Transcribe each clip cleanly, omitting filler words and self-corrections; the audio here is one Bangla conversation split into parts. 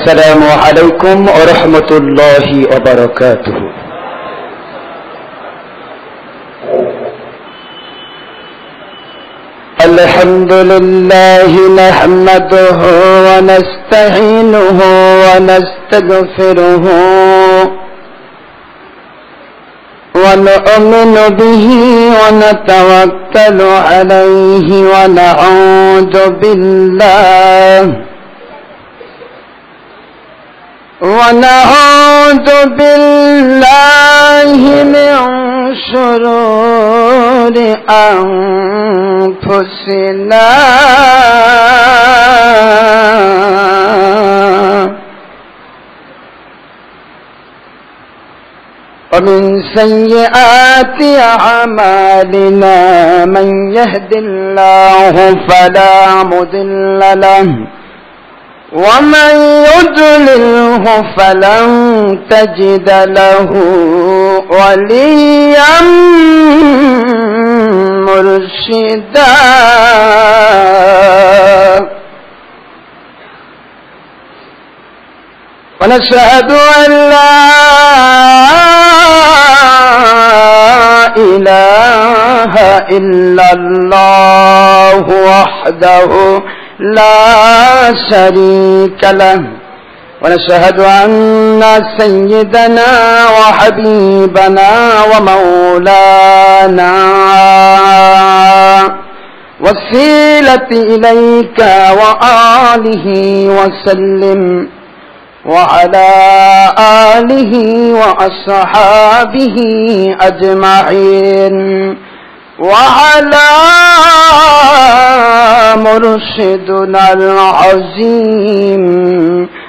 السلام عليكم ورحمة الله وبركاته. الحمد لله نحمده ونستعينه ونستغفره ونؤمن به ونتوكل عليه ونعوذ بالله من شرور أنفسنا ومن سيئات أعمالنا من يهد الله فلا مضل له ومن يضلله فلن تجد له وليا مرشدا ونشهد أن لا إله إلا الله وحده لا شريك له ونشهد أن سيدنا وحبيبنا ومولانا وسيلة إليك وآله وسلم وعلى آله وأصحابه أجمعين وعلى مرشدنا العظيم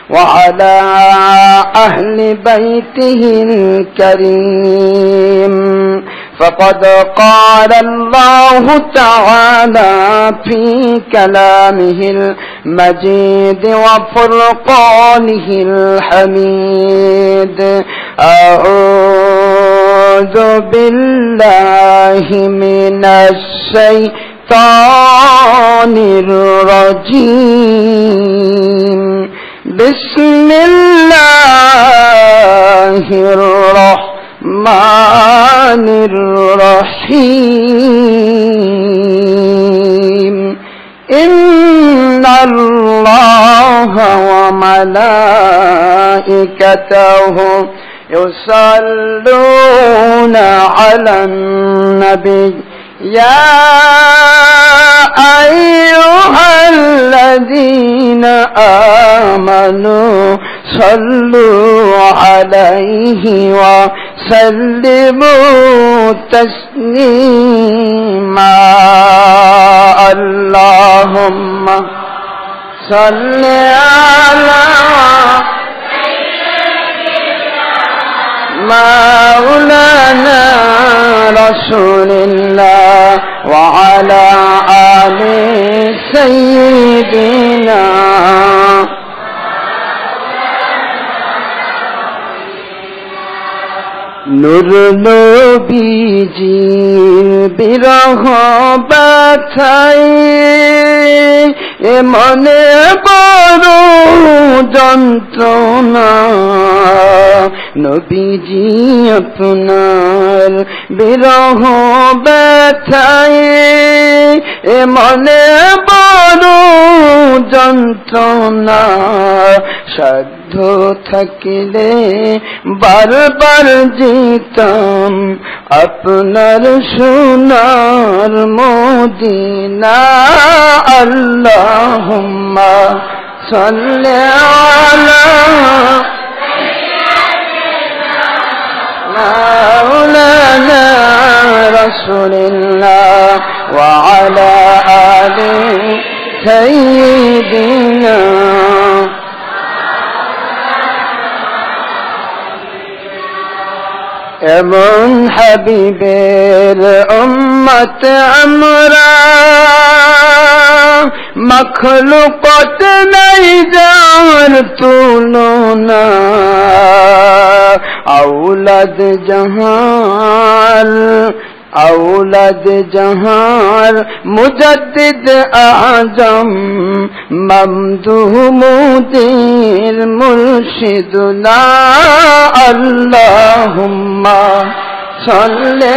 وعلى أهل بيته الكريم فقد قال الله تعالى في كلامه المجيد وفرقانه الحميد أعوذ بالله من الشيطان الرجيم بسم الله الرحمن الرحيم إن الله وملائكته يصلون على النبي يا أيها الذين آمنوا صلوا عليه وسلموا تسليما اللهم صل على مولانا رسول الله وعلى آل سيدنا নূর নবীজির বিরহ ব্যথায় এ মনে বড় যন্ত্রণা নবীজি আপনার বিরহ ব্যথায় এ মনে বড় যন্ত্রণা সাধ্য থাকিলে বারবার যেতাম আপনার সোনার মদিনা আল্লাহুম্মা সাল্লি আলা মাওলানা রাসূলিল্লাহ ওয়া আলা আলি সাইয়্যিদিনা এমন হাবিবের উম্মত আমরা মখলুকত নাই যার তুলনা আওলাদ জাহাল औलद जहार मुजद्दिद आजम ममदूह मुदीर मुर्शिदुना अल्लाहुम्मा सल्ले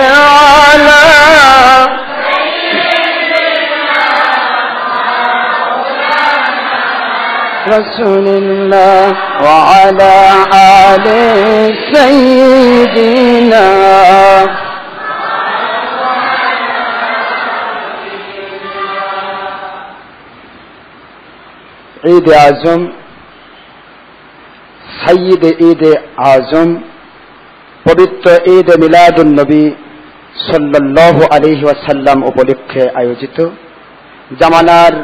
अला रसूलिल्लाह व अला आले सय्यिदिना। ईद आजम सय्यद ईद आजम पवित्र ईद मिलादुन नबी सल्लल्लाहु अलैहि वसल्लम उपलक्षे आयोजित জামানার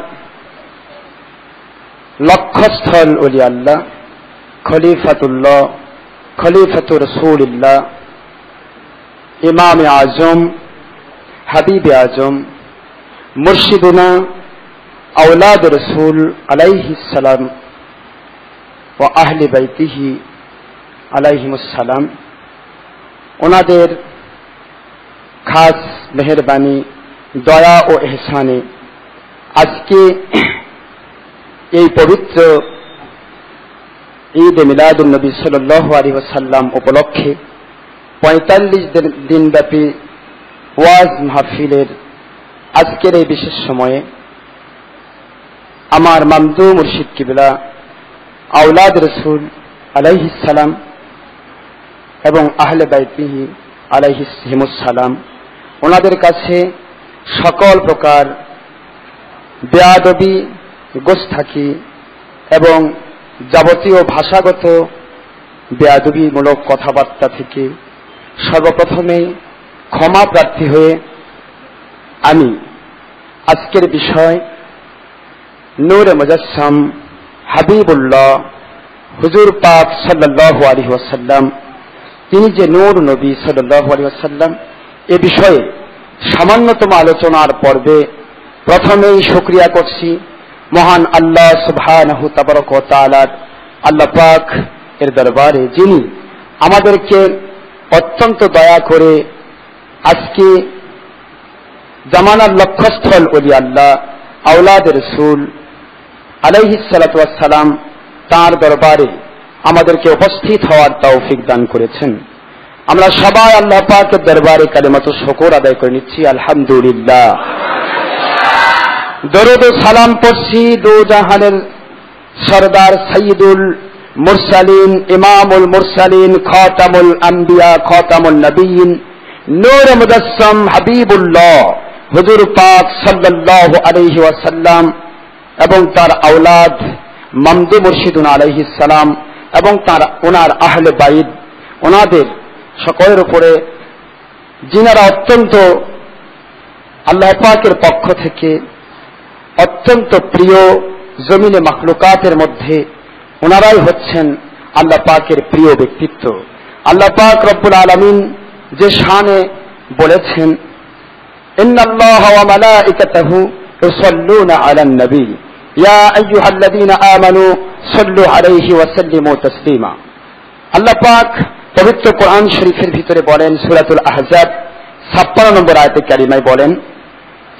লক্ষ্যস্থল ওলি আল্লাহ খলিফাতুল্লাহ খলিফাতুর রাসূলুল্লাহ ইমাম আজম হাবিব আজম মুর্শিদুনা औलाद रसूल अलैहिस्सलाम व आहले बैतिही अलैहिमुस्सलाम ओनादेर खास मेहरबानी दया ओ एहसाने आज के এই পবিত্র ঈদ মিলাদুন নবী সাল্লাল্লাহু আলাইহি ওয়াসাল্লাম উপলক্ষে 45 দিন ব্যাপী ওয়াজ মাহফিলের আজকের এই বিশেষ সময়ে আমার মামদু মুর্শিদ কিবলা औलाद रसूल আলাইহিস সালাম এবং আহলে বাইতিহি আলাইহিস সালাম ওনাদের কাছে সকল প্রকার বেয়াদবি গোস্তাখি এবং যাবতীয় ভাষাগত বেয়াদবিমূলক কথাবার্তা থেকে সর্বপ্রথমে ক্ষমা প্রার্থী হয়ে আমি আজকের বিষয় নূরে মুজাসসাম হাবিবুল্লাহ হুজুর পাক সাল্লাল্লাহু আলাইহি ওয়াসাল্লাম তিনি যে নূর নবী সাল্লাল্লাহু আলাইহি ওয়াসাল্লাম এ বিষয়ে সামান্যতম আলোচনার পর্বে প্রথমেই শুকরিয়া করছি মহান আল্লাহ সুবহানাহু তাবারক ওয়া তাআলার আল্লাহ পাক এর দরবারে যিনি আমাদেরকে অত্যন্ত দয়া করে আজকে জামানার লক্ষ্যস্থল ওলি আল্লাহ औलाद रसूल আলাইহিস সালাতু ওয়াস সালাম তার দরবারে আমাদেরকে উপস্থিত হওয়ার তৌফিক দান করেছেন। আমরা সবাই আল্লাহ পাকের দরবারে কালিমাতু শুকর আদায় করে নিচ্ছি আলহামদুলিল্লাহ। দরুদ ও সালাম পড়ছি দু জাহানের সরদার সাইয়্যিদুল মুরসালিন ইমামুল মুরসালিন খাতামুল আম্বিয়া খাতামুন নবিয়্যিন নূরে মুজাসসাম হাবিবুল্লাহ হুজুর পাক সাল্লাল্লাহু আলাইহি ওয়াসাল্লাম এবং তার औलाद মামদু মুর্শিদুন আলাইহিস সালাম এবং তার ওনার আহলে বাইত ওনাদের সকলের উপরে যিনারা অত্যন্ত আল্লাহ পাকের পক্ষ থেকে অত্যন্ত প্রিয় জমিনে মাখলুকাতের মধ্যে ওনারাই হচ্ছেন আল্লাহ পাকের প্রিয় ব্যক্তিত্ব। আল্লাহ পাক রব্বুল আলামিন যে শানে বলেছেন ইন্নাল্লাহা ওয়া মালাইকাতাহু ইউসাল্লুনা আলান নবী ইয়া আইয়ুহাল্লাযীনা আমানু সাল্লু আলাইহি ওয়া সাল্লিমু তাসলিমা। আল্লাহ পাক পবিত্র কোরআন শরীফের ভিতরে বলেন সূরাতুল আহজাব 56 নম্বর আয়াতে কারিমায় বলেন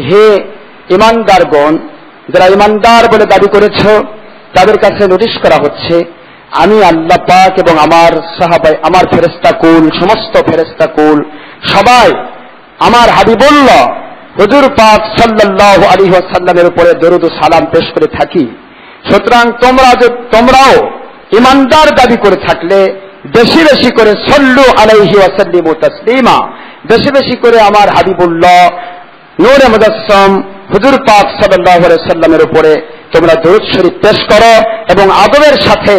হে ঈমানদারগণ যারা ঈমানদার বলে দাবি করেছো তাদের কাছে নোটিশ করা হচ্ছে আমি আল্লাহ পাক এবং আমার সাহাবায়ে আমার ফেরেশতা কুল সমস্ত ফেরেশতা কুল সবাই আমার হাবিবুল্লাহ হুজুর পাক সাল্লাল্লাহু আলাইহি ওয়াসাল্লামের উপরে দরুদ ও সালাম পেশ করে থাকি। সুতরাং তোমরাও ঈমানদার দাবি করে থাকলে বেশি বেশি করে সাল্লু আলাইহি ওয়া সাল্লিমু তাসলিমা বেশি বেশি করে আমার হাবিবুল্লাহ নূরে মুজাসসাম হুজুর পাক সাল্লাল্লাহু আলাইহি ওয়াসাল্লামের উপরে তোমরা দরুদ শরীফ পেশ করো এবং আদবের সাথে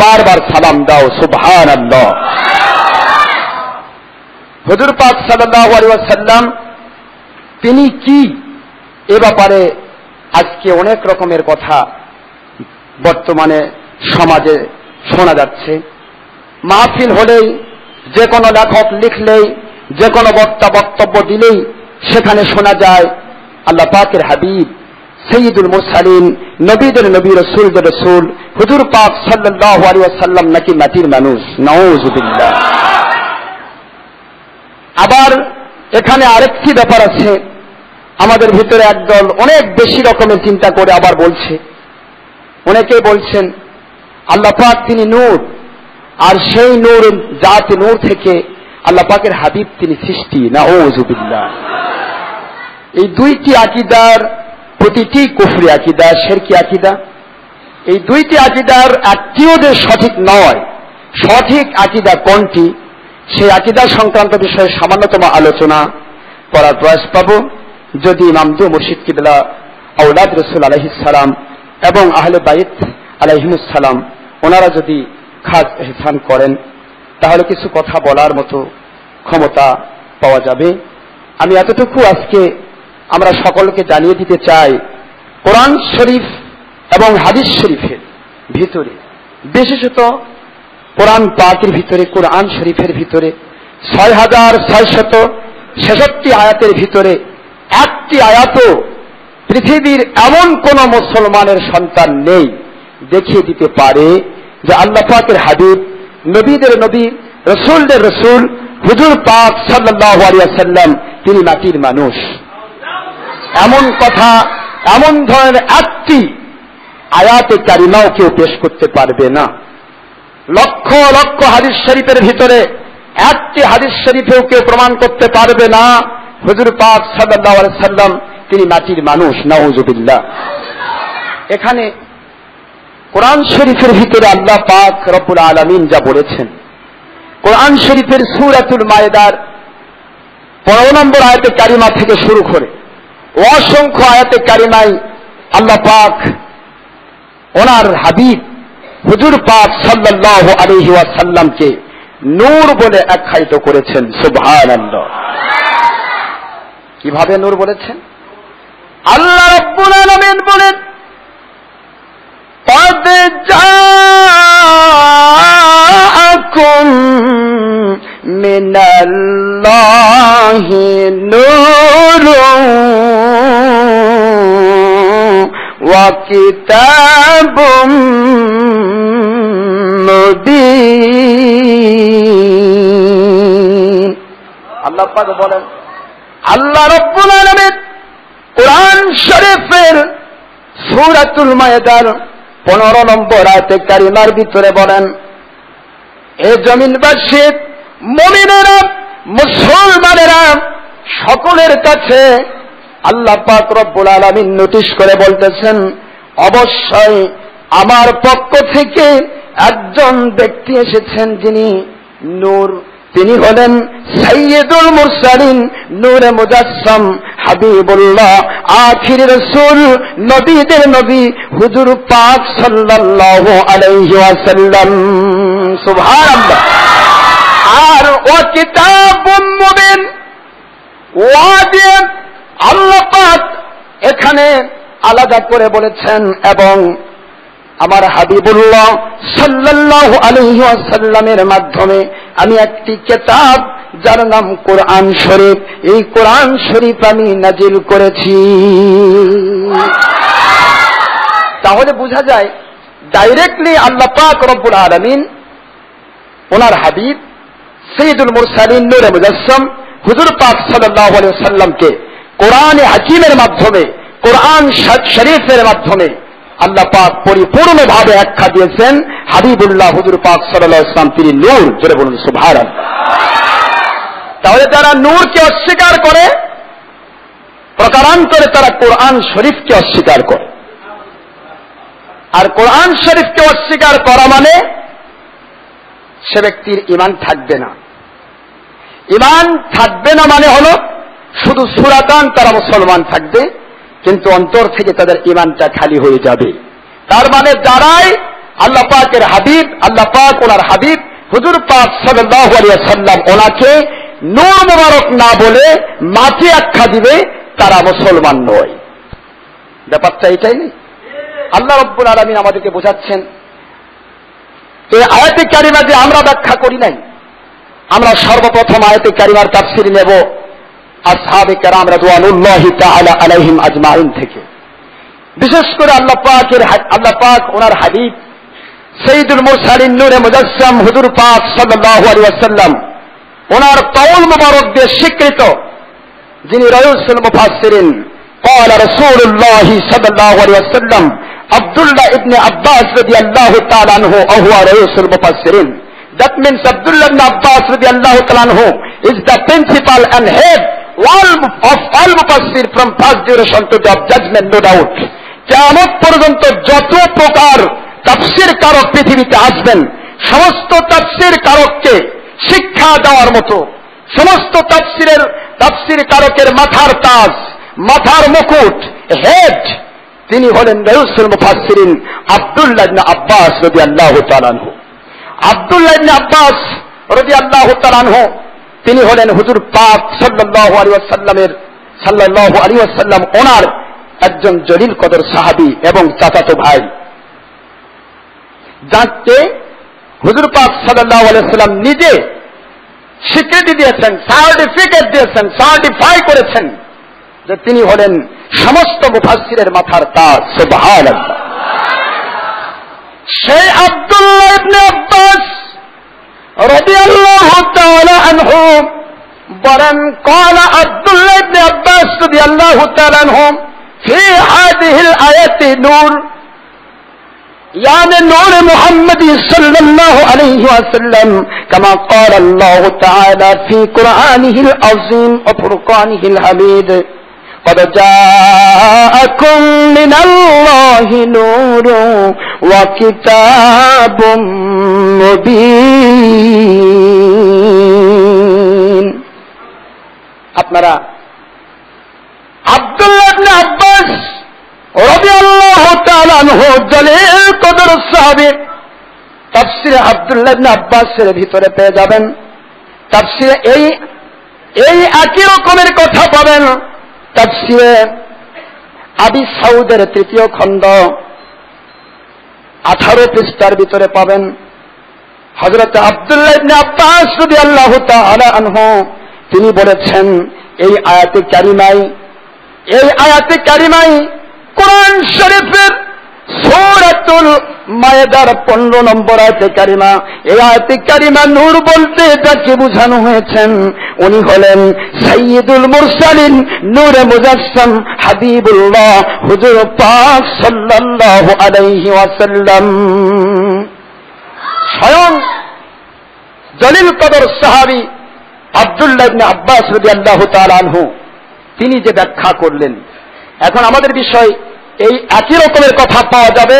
বারবার সালাম দাও সুবহানাল্লাহ। হুজুর পাক সাল্লাল্লাহু আলাইহি ওয়াসাল্লাম তিনি কি এ ব্যাপারে আজকে অনেক রকমের কথা বর্তমানে সমাজে শোনা যাচ্ছে। মাহফিল হলেই যে কোনো লেখক লিখলেই যে কোনো বক্তা বক্তব্য দিলেই সেখানে শোনা যায় আল্লাহ পাকের হাবিব সাইয়্যিদুল মুরসালিন নবীদের নবী রাসূলদের রাসূল হুজুর পাক সাল্লাল্লাহু আলাইহি ওয়াসাল্লাম নাকি মাটির মানুষ নাউযুবিল্লাহ। আবার এখানে আরেকটি ব্যাপার আছে, আমাদের ভিতরে একদল অনেক বেশি রকমের চিন্তা করে আবার বলছে, অনেকে বলছেন আল্লাহ পাক তিনি নূর, আর সেই নূর জাত নূর থেকে আল্লাহ পাকের হাবিব তিনি সৃষ্টি। নাউযুবিল্লাহ। এই দুইটি আকীদার প্রতিটি কুফরি আকীদা, শিরকি আকীদা। এই দুইটি আকীদার একটিও যে সঠিক নয়, সঠিক আকীদা কোনটি সেই আকীদা সংক্রান্ত বিষয়ে সামান্যতম আলোচনা করার প্রয়াস পাব যদি ইমাম দু মুর্শিদ কিবলা আওলাদ রাসূল আলাইহিস সালাম এবং আহলে বাইত আলাইহিমুস সালাম ওনারা যদি খাস ইহসান করেন তাহলে কিছু কথা বলার মতো ক্ষমতা পাওয়া যাবে। আমি এতটুকু আজকে আমরা সকলকে জানিয়ে দিতে চাই, কোরআন শরীফ এবং হাদিস শরীফের ভিতরে, বিশেষত কোরআন পাকের ভিতরে, কোরআন শরীফের ভিতরে 6666 আয়াতের ভিতরে একটি আয়াতও পৃথিবীর এমন কোন মুসলমানের সন্তান নেই দেখিয়ে দিতে পারে যে আল্লাহ পাকের হাবিব, নবীদের নবী, রসুলদের রসুল, হুজুর পাক সাল্লাল্লাহু আলাইহি ওয়াসাল্লাম তিনি মাটির মানুষ। এমন কথা, এমন ধরনের একটি আয়াতে কারিমাও কেউ পেশ করতে পারবে না। লক্ষ লক্ষ হাদিস শরীফের ভিতরে একটি হাদিস শরীফেও কেউ প্রমাণ করতে পারবে না হুজুর পাক সাল্লাল্লাহু আলাইহি ওয়াসাল্লাম তিনি মাটির মানুষ। নাউযুবিল্লাহ। এখানে কোরআন শরীফের ভিতরে আল্লাহ পাক রব্বুল আলামিন যা বলেছেন, কোরআন শরীফের সূরাতুল মায়েদার 15 নম্বর আয়াতে কারিমা থেকে শুরু করে অসংখ্য আয়াতে কারিমায় আল্লাহ পাক ওনার হাবিব হুজুর পাক সাল্লাল্লাহু আলাইহি ওয়াসাল্লামকে নূর বলে আখ্যায়িত করেছেন। সুবহানাল্লাহ। কিভাবে নূর বলেছেন? আল্লাহ রাব্বুল আলামিন বলেন, قد جاءكم من الله نور وكتاب مبين। আল্লাহ পাক বলেন, আল্লাহ রাব্বুল আলামিন কোরআন শরীফের সূরাতুল মায়েদার 15 নম্বর আয়াতে কারিমার ভিতরে বলেন, এ জমিনবাসী মুমিনেরা, মুসলমানেরা সকলের কাছে আল্লাহ পাক রব্বুল আলামিন নোটিশ করে বলতেছেন, অবশ্যই আমার পক্ষ থেকে একজন ব্যক্তি এসেছেন যিনি নূর, তিনি হলেন সাইয়্যিদুল মুরসালিন, নূরে মুজাসসাম, হাবিবুল্লাহ, আখির রাসূল, নবীদের নবী হুজুর পাক সাল্লাল্লাহু আলাইহি ওয়াসাল্লাম। সুবহানাল্লাহ। আর ও কিতাবুম মুবিন, ওয়াজিব আল্লাহ পাক এখানে আলাদা করে বলেছেন, এবং আমার হাবিবুল্লাহ সাল্লাল্লাহু আলাইহি ওয়াসাল্লামের মাধ্যমে আমি একটি কিতাব যার নাম কোরআন শরীফ, এই কোরআন শরীফ আমি নাজিল করেছি। তাহলে বোঝা যায় ডাইরেক্টলি আল্লাহ পাক রব্বুল আলামিন ওনার হাবিব সাইয়্যিদুল মুরসালিন নূরে মুজাসসাম হুজুর পাক সাল্লাল্লাহু আলাইহি ওয়াসাল্লামকে কোরআনে হাকিমের মাধ্যমে, কোরআন শরীফের মাধ্যমে আল্লাহ পাক পরিপূর্ণভাবে আখ্যা দিয়েছেন হাবিবুল্লাহ হুজুর পাক সাল্লাল্লাহু আলাইহি ওয়াসাল্লাম তিনি নূর। জোরে বলুন সুবহানাল্লাহ। তাহলে যারা নূরকে অস্বীকার করে, প্রকারান্তরে তারা কোরআন শরীফকে অস্বীকার করে। আর কোরআন শরীফকে অস্বীকার করা মানে সে ব্যক্তির ঈমান থাকবে না। ঈমান থাকবে না মানে হলো শুধু সূরাতান তারা মুসলমান থাকবে, কিন্তু অন্তর থেকে তাদের ঈমানটা খালি হয়ে যাবে। তার মানে যারাই আল্লাহ পাকের হাবিব, আল্লাহ পাক ওনার হাবিব হুজুর পাক সাল্লাল্লাহু আলাইহি ওয়াসাল্লাম ওনাকে নূর মুবারক না বলে মাটি আখ্যা দিবে, তারা মুসলমান নয়। ব্যাপারটা এটাই নেই। আল্লাহ রাব্বুল আলামিন আমাদেরকে বোঝাচ্ছেন, এই আয়াতে কারিমা যে আমরা ব্যাখ্যা করি নাই, আমরা সর্বপ্রথম আয়াতে কারিমার তাফসীর নেব আসহাবে কেরাম রাদিয়াল্লাহু তাআলা আলাইহিম আজমাইন থেকে। বিশেষ করে আল্লাহ পাক ওনার হাবিব সাইয়্যিদুল মুরসালিন নূরে মুজাসসাম হুজুর পাক সাল্লাল্লাহু আলাইহি ওয়াসাল্লাম ওনার কওল মুবারক দিয়ে স্বীকৃত যিনি Raisul মুফাসসিরিন قال رسول الله صلى الله عليه وسلم Abdullah ibn Abbas radiyallahu ta'ala anhu وهو رئيس المفسرين. That means Abdullah ibn Abbas radiyallahu ta'ala anhu is the principal and head of all mufassir from past duration to the judgment, no doubt. কিয়ামত পর্যন্ত যত প্রকার তাফসীর কারক পৃথিবীতে আসবেন, সমস্ত তাফসীর কারককে শিক্ষা দেওয়ার মতো, সমস্ত তাফসীর কারকের মাথার তাজ, মাথার মুকুট, হেড, তিনি হলেন রাইসুল মুফাসসিরিন আব্দুল্লাহ ইবনে আব্বাস রাদিয়াল্লাহু তাআলা আনহু। আব্দুল্লাহ ইবনে আব্বাস রাদিয়াল্লাহু তাআলা আনহু তিনি হলেন হুজুর পাক সাল্লাল্লাহু আলাইহি ওয়াসাল্লাম ওনার একজন জলিল কদর সাহাবী এবং চাচাতো ভাই, যাকে হুজুর পাক সাল্লাল্লাহু আলাইহি ওয়াসাল্লাম নিজে স্বীকৃতি দিয়েছেন, সার্টিফিকেট দিয়েছেন, সার্টিফাই করেছেন যে তিনি হলেন সমস্ত মুফাসসিরের মাথার তাজ। সুবহানাল্লাহ। সেই আব্দুল্লাহ ইবনে আব্বাস রাদিয়াল্লাহু তাআলা আনহু বলেন, قال আব্দুল্লাহ ইবনে আব্বাস রাদিয়াল্লাহু তাআলা আনহু في هذه الآية نور، يعني نور محمد صلى الله عليه وسلم كما قال الله تعالى في قرآنه العظيم وفرقانه الحميد قد جاءكم من الله نور وكتاب مبين। আপনারা আব্দুল্লাহ ইবনে আব্বাস রাদিয়াল্লাহু তাআলা আনহু জলিল কদর সাহাবী, তাফসীরে আব্দুল্লাহ ইবনে আব্বাসের ভিতরে পেয়ে যাবেন। তাফসীরে এই একই রকমের কথা পাবেন তাফসীরে আবি সাউদের 3য় খণ্ড 18 পৃষ্ঠার ভিতরে পাবেন। হযরত আব্দুল্লাহ ইবনে আব্বাস রাদিয়াল্লাহু তাআলা আনহু তিনি বলেছেন, এই আয়াতে কারিমায় কোরআন শরীফের সূরাতুল মায়েদার 15 নম্বর আয়াতে কারিমা, এই আয়াতে কারিমা নূর বলতে যাকে বোঝানো হয়েছেন উনি হলেন সাইয়্যিদুল মুরসালিন নূরে মুজাসসাম হাবিবুল্লাহ হুজুর পাক সাল্লাল্লাহু আলাইহি ওয়াসাল্লাম। স্বয়ং জলিল কদর সাহাবী আব্দুল্লাহ ইবনে আব্বাস রাদিয়াল্লাহু তাআলা আনহু তিনি যে ব্যাখ্যা করলেন। এখন আমাদের বিষয় এই একই রকমের কথা পাওয়া যাবে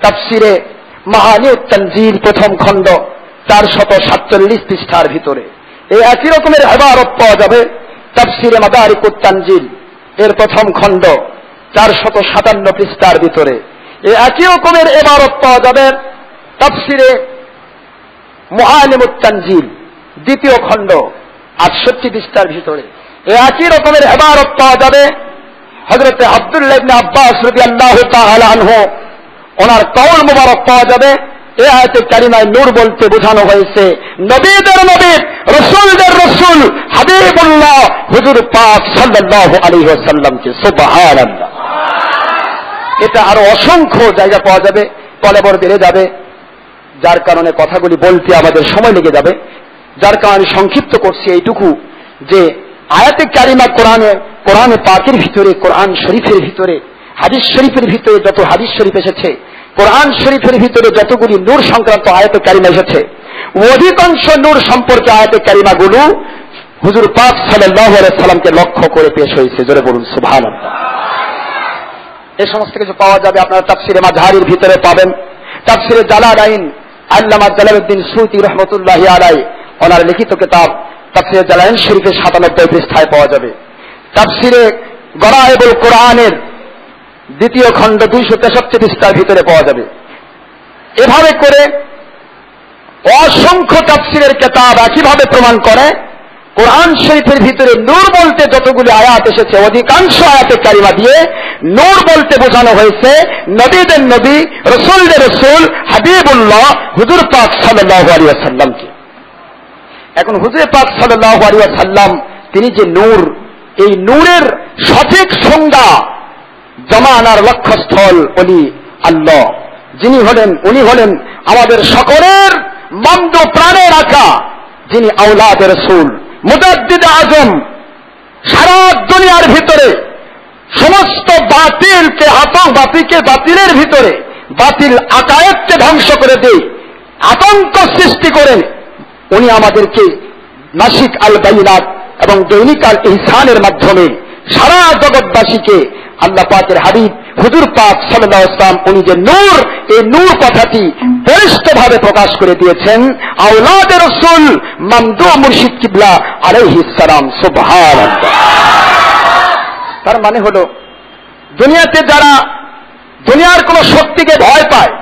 তাফসীরে মাআনিউত তানজিল 1ম খণ্ড 447 পৃষ্ঠার ভিতরে। এই একই রকমের ইবারত পাওয়া যাবে তাফসীরে মাদারিকুত তানজিল এর 1ম খণ্ড 457 পৃষ্ঠার ভিতরে। এই একই রকমের ইবারত পাওয়া যাবে তাফসীরে মুআলিমুত তানজিল 2য় খণ্ড 68 পৃষ্ঠার ভিতরে। এই একই রকমের ইবারত পাওয়া যাবে হযরত আব্দুল্লাহ ইবনে আব্বাস রাদিয়াল্লাহু তাআলা আনহু ওনার কওল মুবারক পাওয়া যাবে। এই আয়াতে কারিমায় নূর বলতে বোঝানো হয়েছে নবীদের নবী, রাসূলদের রাসূল হাবিবুল্লাহ হুজুর পাক সাল্লাল্লাহু আলাইহি ওয়াসাল্লামকে। সুবহানাল্লাহ। এটা আরো অসংখ্য জায়গা পাওয়া যাবে, তলেবর বেড়ে যাবে, যার কারণে কথাগুলি বলতে আমাদের সময় লেগে যাবে। যার কারণে সংক্ষিপ্ত করছি এইটুকু যে আয়াতে কারিমা কোরআনে পাকের ভিতরে, কোরআন শরীফের ভিতরে, হাদিস শরীফের ভিতরে যত হাদিস শরীফ এসেছে, কোরআন শরীফের ভিতরে যতগুলি নূর সংক্রান্ত আয়াতে কারিমা এসেছে, অধিকাংশ নূর সম্পর্কে আয়াতে কারিমাগুলো হুজুর পাক সাল্লাল্লাহু আলাইহি সাল্লামকে লক্ষ্য করে পেশ হয়েছে। জোরে বলুন সুবহানাল্লাহ। এই সমস্ত কিছু পাওয়া যাবে আপনারা তাফসীরে মাযহারির ভিতরে পাবেন। তাফসীরে জালালাইন আল্লামা জালালউদ্দিন সুয়ুতী রাহমাতুল্লাহি আলাইহি ওনার লিখিত কিতাব তাফসীরে জালালাইন শরীফের 97 পৃষ্ঠায় পাওয়া যাবে। তাফসীরে গরায়েবুল কোরআনের 2য় খণ্ড 263 পৃষ্ঠার ভিতরে পাওয়া যাবে। এভাবে করে অসংখ্য তাফসীরের কিতাব একইভাবে প্রমাণ করে কোরআন শরীফের ভিতরে নূর বলতে যতগুলি আয়াত এসেছে অধিকাংশ আয়াতে কারিমা দিয়ে নূর বলতে বোঝানো হয়েছে নবীদের নবী, রাসূলদের রাসূল হাবিবুল্লাহ হুজুর পাক সাল্লাল্লাহু আলাইহি ওয়াসাল্লামকে। এখন হুজুর পাক সাল্লাল্লাহু আলাইহি ওয়াসাল্লাম তিনি যে নূর, এই নূরের সঠিক সংজ্ঞা জামানার লক্ষ্যস্থল ওলি আল্লাহ উনি হলেন আমাদের সকলের মামদু প্রাণের আকা, যিনি আওলাদের রাসূল মুজাদ্দিদ আজম সারা দুনিয়ার ভিতরে সমস্ত বাতিলের ভিতরে বাতিল আকায়েদকে ধ্বংস করে দিয়ে আতঙ্ক সৃষ্টি করেন। উনি আমাদেরকে মাসিক আল বাইনাত এবং দৈনিক আল ইহসানের মাধ্যমে সারা জগৎবাসীকে আল্লাহ পাকের হাবিব হুজুর পাক সাল্লাল্লাহু আলাইহি ওয়াসাল্লাম উনি যে নূর, এই নূর কথাটি পরিষ্কারভাবে প্রকাশ করে দিয়েছেন। আওলাদে রাসূল মামদু মুর্শিদ কিবলা আলাইহিস সালাম। সুবহানাল্লাহ। তার মানে হলো দুনিয়াতে যারা দুনিয়ার কোন শক্তিকে ভয় পায়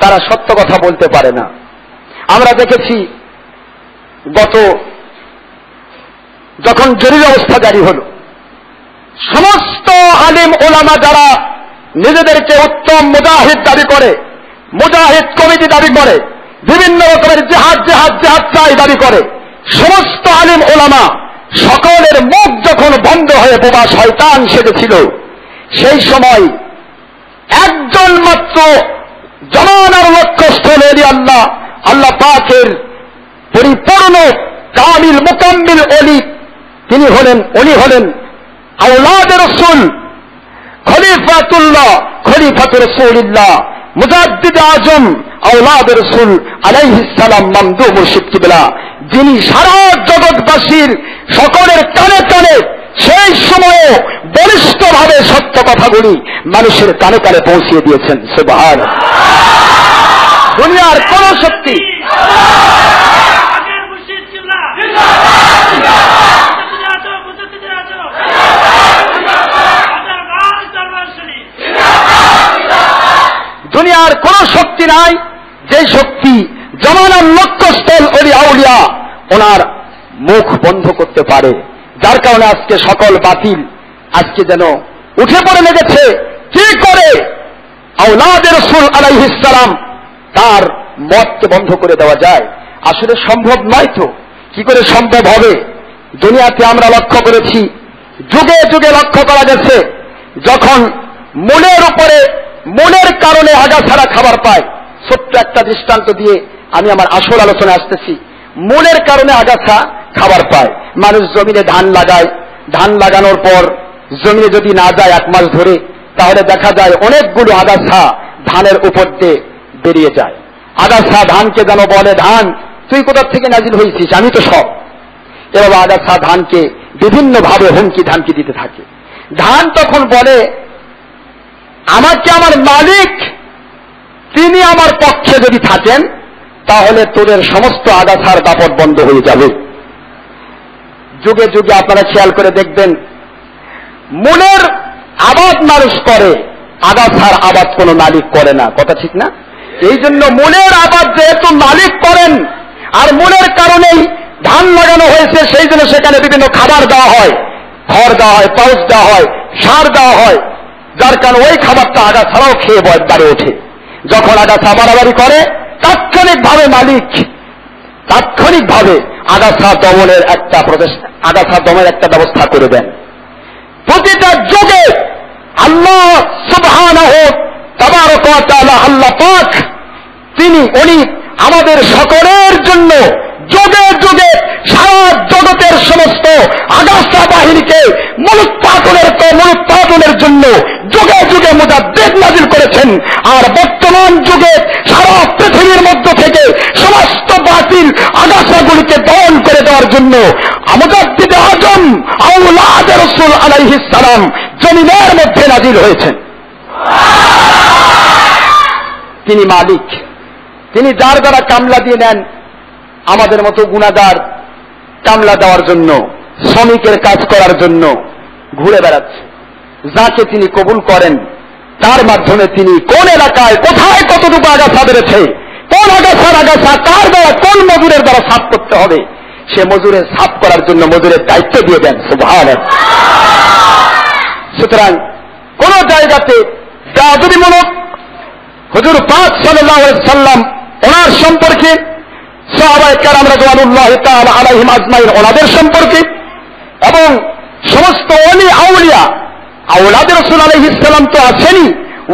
তারা সত্য কথা বলতে পারে না। আমরা দেখেছি যখন জরুরি অবস্থা জারি হল, সমস্ত আলিম ওলামা যারা নিজেদেরকে উত্তম মুজাহিদ দাবি করে, মুজাহিদ কমিটি দাবি করে, বিভিন্ন রকমের জিহাদ চাই দাবি করে, সমস্ত আলিম ওলামা সকলের মুখ যখন বন্ধ হয়ে বোবা শয়তান সেজেছিল, সেই সময় একজন মাত্র জমানার লক্ষ্যস্থল আল্লাহ পাকের পরিপূর্ণ কামিল মুকাম্মিল ওলি, উনি হলেন আওলাদে রাসূল খলিফাতুর রাসূলিল্লাহ মুজাদ্দিদ আজম আওলাদে রাসূল আলাইহিস সালাম মামদু মুর্শিদ কিবলা, যিনি সারা জগৎবাসীর সকলের কানে কানে সেই সময়ে বলিষ্ঠভাবে সত্য কথাগুলি মানুষের কানে কানে পৌঁছিয়ে দিয়েছেন। সুবহানাল্লাহ। দুনিয়ার কোন শক্তি দুনিয়ার কোন শক্তি নাই যে শক্তি জমানার লক্ষ্যস্থল ওলি আউলিয়া ওনার মুখ বন্ধ করতে পারে। যার কারণে আজকে সকল বাতিল আজকে যেন উঠে পড়ে লেগেছে। কি করে আওলাদে রাসূল আলাইহিস সালাম তার মতকে বন্ধ করে দেওয়া যায়? আসলে সম্ভব নয়। তো কি করে সম্ভব হবে? দুনিয়াতে আমরা লক্ষ্য করেছি, যুগে যুগে লক্ষ্য করা গেছে, যখন মূলের কারণে আগাছাড়া খাবার পায়। ছোট্ট একটা দৃষ্টান্ত দিয়ে আমি আমার আসল আলোচনায় আসতেছি। মূলের কারণে আগাছা খাবার পায়। মানুষ জমিনে ধান লাগায়, ধান লাগানোর পর জমিনে যদি না যায় 1 মাস ধরে, তাহলে দেখা যায় অনেকগুলো আগাছা ধানের উপর দিয়ে বেরিয়ে যায়। আগাছা ধানকে যেন বলে, ধান তুই কোথা থেকে নাজিল হয়েছিস, আমি তো সব। এভাবে আগাছা ধানকে বিভিন্নভাবে হুমকি ধামকি দিতে থাকে। ধান তখন বলে, আমাকে আমার মালিক তিনি আমার পক্ষে যদি থাকেন তাহলে তোদের সমস্ত আগাছার দাপট বন্ধ হয়ে যাবে। যুগে যুগে আপনারা খেয়াল করে দেখবেন, মূলের আবাদ মানুষ করে, আগাছার আবাদ কোনো মালিক করে না। কথা ঠিক না? এই জন্য মূলের আবাদ যেহেতু মালিক করেন, আর মূলের কারণেই ধান লাগানো হয়েছে, সেই জন্য সেখানে বিভিন্ন খাবার দেওয়া হয়, খড় দেওয়া হয়, পাউচ দেওয়া হয়, সার দেওয়া হয়, যার কারণে ওই খাবারটা আগাছাড়াও খেয়ে বাড়ে ওঠে। যখন আগাছা বাড়াবাড়ি করে, তাৎক্ষণিকভাবে মালিক আগাছা দমনের একটা ব্যবস্থা করে দেন। প্রতিটা যুগে আল্লাহ সুবহানাহু তাবারক ওয়া তাআলা, আল্লাহ পাক উনি আমাদের সকলের জন্য যুগে যুগে সারা জগতের সমস্ত আগাছা বাহিনীকে মূলোৎপাটনের জন্য যুগে যুগে মুজাদ্দিদ নাজিল করেছেন। আর বর্তমান যুগে সারা পৃথিবীর মধ্য থেকে সমস্ত বাতিল আগাছাগুলিকে দমন করে দেওয়ার জন্য মুজাদ্দিদ আজম আওলাদে রাসূল আলাইহিস সালাম জমিনের মধ্যে নাজিল হয়েছেন। তিনি মালিক, তিনি যার দ্বারা কামলা দিয়ে নেন। আমাদের মতো গুনাহগার কামলা দেওয়ার জন্য, শ্রমিকের কাজ করার জন্য ঘুরে বেড়াচ্ছে। যাকে তিনি কবুল করেন তার মাধ্যমে তিনি কোন এলাকায় কোথায় কতটুকু আগাছা বেড়েছে, কোন আগাছা কার দ্বারা, কোন মজুরের দ্বারা সাফ করতে হবে, সে মজুরের সাফ করার জন্য মজুরের দায়িত্ব দিয়ে দেন। সুবহানাল্লাহ। সুতরাং কোন জায়গাতে বেয়াদবিমূলক হুজুর পাক সাল্লাল্লাহু আলাইহি সাল্লাম ওনার সম্পর্কে, সাহাবায়ে কেরাম রাদিয়াল্লাহু তাআলা আলাইহিম আজমাইন ওনাদের সম্পর্কে, এবং সমস্ত ওলি আউলিয়া, আওলাদে রাসূল আলাইহিস সালাম তো আছেনই,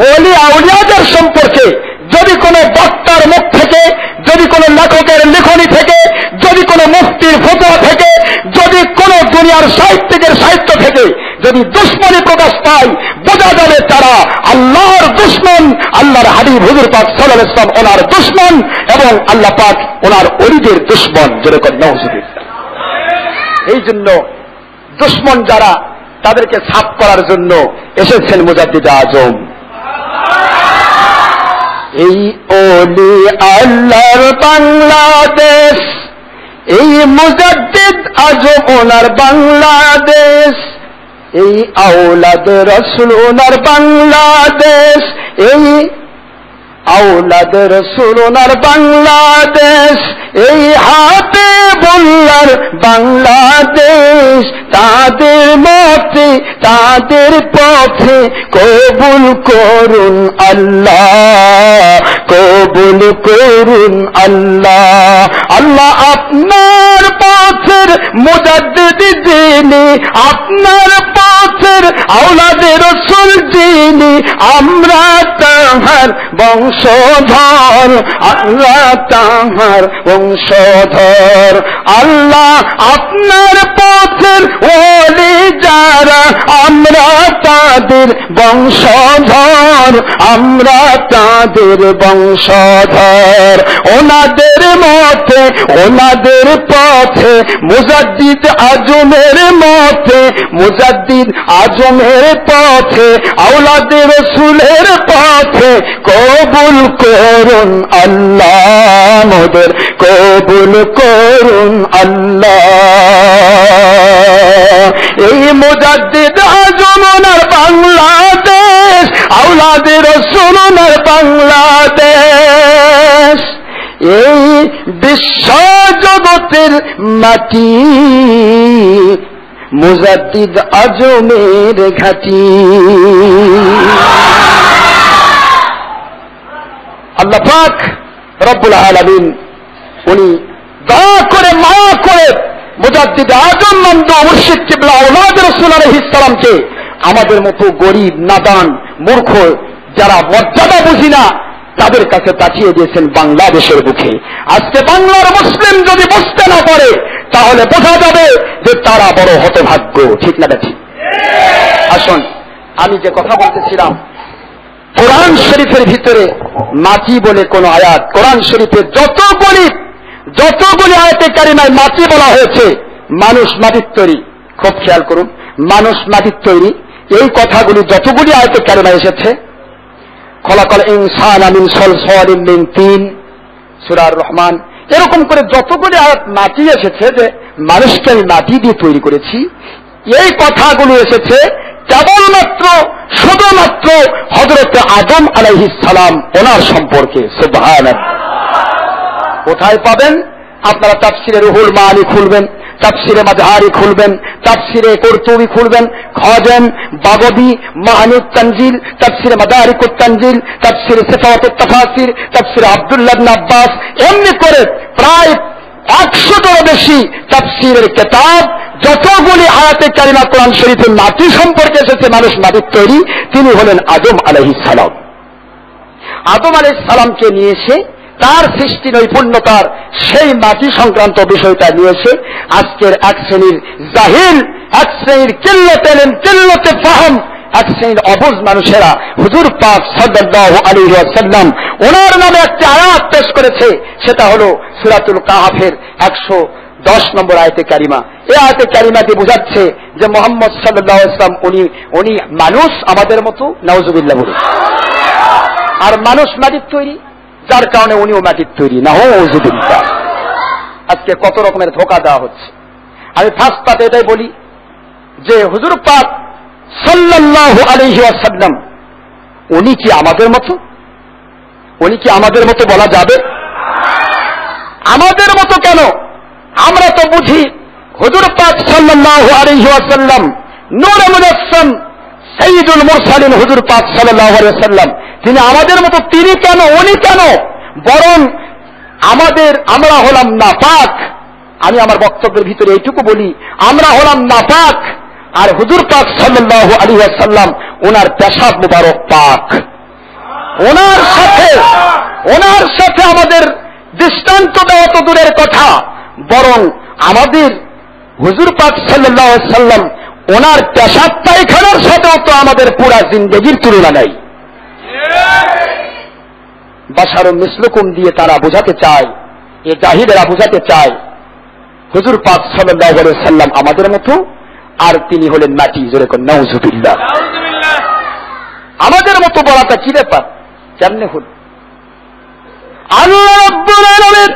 ওলি আউলিয়াদের সম্পর্কে যদি কোনো বক্তার মুখ থেকে, যদি কোনো লেখকের লেখনী থেকে, যদি কোনো মুফতির ফতোয়া থেকে, যদি কোনো দুনিয়ার সাহিত্যিকের থেকে যদি দুশমনি প্রকাশ পায়, বোঝা যাবে তারা আল্লাহর দুশমন, আল্লাহর হাবিব হুজুর পাক সাল্লাল্লাহু আলাইহি ওয়াসাল্লাম ওনার দুশমন এবং আল্লাহ পাক ওনার ওলিদের দুশমন। যেরকম নাউজুবিল্লাহ। এই জন্য দুশমন যারা, তাদেরকে সাফ করার জন্য এসেছেন মুজাদ্দিদ আজম। এই ওলি আল্লাহর বাংলাদেশ, এই মুজাদ্দিদ আজম ওনার বাংলাদেশ, এই আওলাদ রাসূল ওনার বাংলাদেশ, এই আওলাদ রাসূল ওনার বাংলাদেশ, এই হাবিবুল্লাহর বাংলাদেশ। তাদের মতে তাদের পথে কবুল করুন আল্লাহ, কবুল করুন আল্লাহ। আল্লাহ আপনার পথের মুজাদ্দিদ যিনি, আপনার পথের আওলাদে রাসূল যিনি, আমরা তাহার বংশধর, আল্লাহ তাহার বংশধর। আল্লাহ আপনার পথের ওলি যারা, আমরা তাদের বংশধর, আমরা তাদের বংশধর। ওনাদের মতে ওনাদের পথে মুজাদ্দিদ আজমের মতে, মুজাদ্দিদ আজমের পথে আওলাদে রাসূলের পথে কবুল করুন আল্লাহ, মোদের কবুল করুন আল্লাহ। এই মুজাদ্দিদ আজম ওনার বাংলাদেশ, আওলাদে রাসূল ওনার বাংলাদেশ। এই বিশ্ব জগতের মাটি মুজাদ্দিদ আজমের ঘাঁটি। আল্লাহ পাক রব্বুল আলামিন উনি দয়া করে মায়া করে মুজাদ্দিদ আজম নন্দ মুর্শিদ কিবলা আওলাদ রাসূল আলাইহিস সালামকে আমাদের মতো গরীব, নাদান, মূর্খ, যারা মর্যাদা বুঝি না, তাদের কাছে পাঠিয়ে দিয়েছেন বাংলাদেশের বুকে। আজকে বাংলার মুসলিম যদি বুঝতে না পারে, তাহলে বোঝা যাবে যে তারা বড় হতভাগ্য। ঠিক না ঠিক? আসুন, আমি যে কথা বলতেছিলাম, কোরআন শরীফের ভিতরে মাটি বলে কোন আয়াত, কোরআন শরীফের যতগুলি আয়াতে কারিমায় মাটি বলা হয়েছে, মানুষ মাটির তৈরি। খুব খেয়াল করুন, মানুষ মাটির তৈরি, এই কথাগুলি যতগুলি আয়াতে কারিমায় এসেছে, খলাকাল ইনসানা মিন সালসালিন মিন তিন, সূরা আর-রহমান, এরকম করে যতগুলি আয়াত মাটি এসেছে যে মানুষকে আমি মাটি দিয়ে তৈরি করেছি, এই কথাগুলো এসেছে কেবলমাত্র শুধুমাত্র হযরত আদম আলাইহিস সালাম ওনার সম্পর্কে। সুবহানাল্লাহ। কোথায় পাবেন? আপনারা তাফসিরে রুহুল মাআনি খুলবেন, তাফসিরে মাযহারি খুলবেন, তাফসিরে কুরতুবী খুলবেন, খাজান বাগবী মাআনিত তানজিল, তাফসিরে মাদারিকুত তানজিল, তাফসিরে সিফাতুত তাফাসির, তাফসিরে আব্দুল্লাহ ইবনে আব্বাস, এমনি করে প্রায় 100 বেশি তাফসিরের কিতাব, যতগুলি আয়াতে কারিমা কোরআন শরীফের মাটি সম্পর্কে এসেছে, মানুষ মাটির তৈরি, তিনি হলেন আদম আলাইহিস সালাম। আদম আলাইহিস সালামকে নিয়ে এসে তার সৃষ্টি নৈপুণ্যতার সেই মাটি সংক্রান্ত বিষয়টা নিয়েছে আজকের এক শ্রেণীর জাহিল, এক শ্রেণীর কিল্লতে ফাহম, এক শ্রেণীর অবুঝ মানুষেরা হুজুর পাক সাল্লাল্লাহু আলাইহি ওয়াসাল্লাম ওনার নামে একটি আয়াত পেশ করেছে, সেটা হলো সূরাতুল কাহাফের 110 নম্বর আয়াতে কারিমা। এই আয়াতে কারিমাটি বোঝাচ্ছে যে মুহাম্মদ সাল্লাল্লাহু আলাইহি ওয়াসাল্লাম উনি মানুষ আমাদের মতো, নাউজুবিল্লাহ বলে, আর মানুষ মাটির তৈরি, যার কারণে উনিও মাটির তৈরি। নাউজুবিল্লাহ। আজকে কত রকমের ধোঁকা দেওয়া হচ্ছে। আমি ফার্স্ট পাতে এটাই বলি যে হুজুর পাক সাল্লাল্লাহু আলাইহি ওয়াসাল্লাম উনি কি আমাদের মতো? উনি কি আমাদের মতো বলা যাবে? আমাদের মতো কেন? আমরা তো বুঝি হুজুর পাক সাল্লাল্লাহু আলাইহি ওয়াসাল্লাম নূরে মুজাসসাম সাইয়্যিদুল মুরসালিন হুজুর পাক সাল্লাল্লাহু আলাইহি ওয়াসাল্লাম, তিনি আমাদের মতো। তিনি কেন, উনি কেন? বরং আমরা হলাম নাপাক। আমি আমার বক্তব্যের ভিতরে এইটুকু বলি, আমরা হলাম নাপাক, আর হুজুর পাক সাল্লাল্লাহু আলাইহি ওয়াসাল্লাম ওনার পেশাব মুবারক পাক। ওনার সাথে আমাদের দৃষ্টান্ত দেওয়া তো দূরের কথা, বরং আমাদের হুজুর পাক সাল্লাল্লাহু আলাইহি ওয়াসাল্লাম ওনার পেশাব পায়খানার সাথেও তো আমাদের পুরা জিন্দেগির তুলনা নেই। বাশারুম মিসলুকুম দিয়ে তারা বোঝাতে চায়, এ জাহিদেরা বোঝাতে চায় হুজুর পাক সাল্লাল্লাহু আলাইহি ওয়াসাল্লাম আমাদের মতো, আর তিনি হলেন মাটি। জোরে কোন নাউযুবিল্লাহ। আমাদের মতো বলাটা কি ব্যাপার, কেমনে হল? আল্লাহ রাব্বুল আলামিন,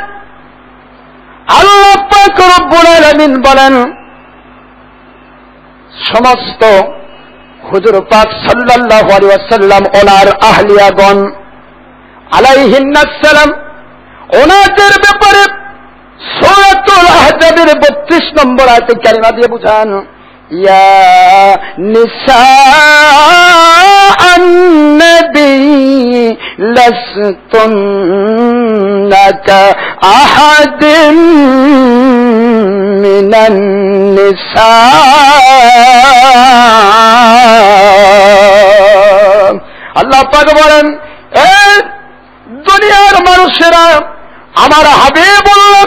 আল্লাহ পাক রব্বুল আলামিন বলেন সমস্ত হুজুর পাক সাল্লাল্লাহু আলাইহি ওয়াসাল্লাম ওনার আহলিয়াগণ আলাইহিন্নাস সালাম ওনাদের ব্যাপারে সূরাতুল আহজাবের 32 নম্বর আয়াতে কারিমা দিয়ে বুঝান, ইয়া নিসা আন-নবী লাসতুন্না কাআহাদিন মিনান নিসা। আল্লাহ পাক বলেন, এই দুনিয়ার মানুষেরা আমার হাবিবুল্লাহ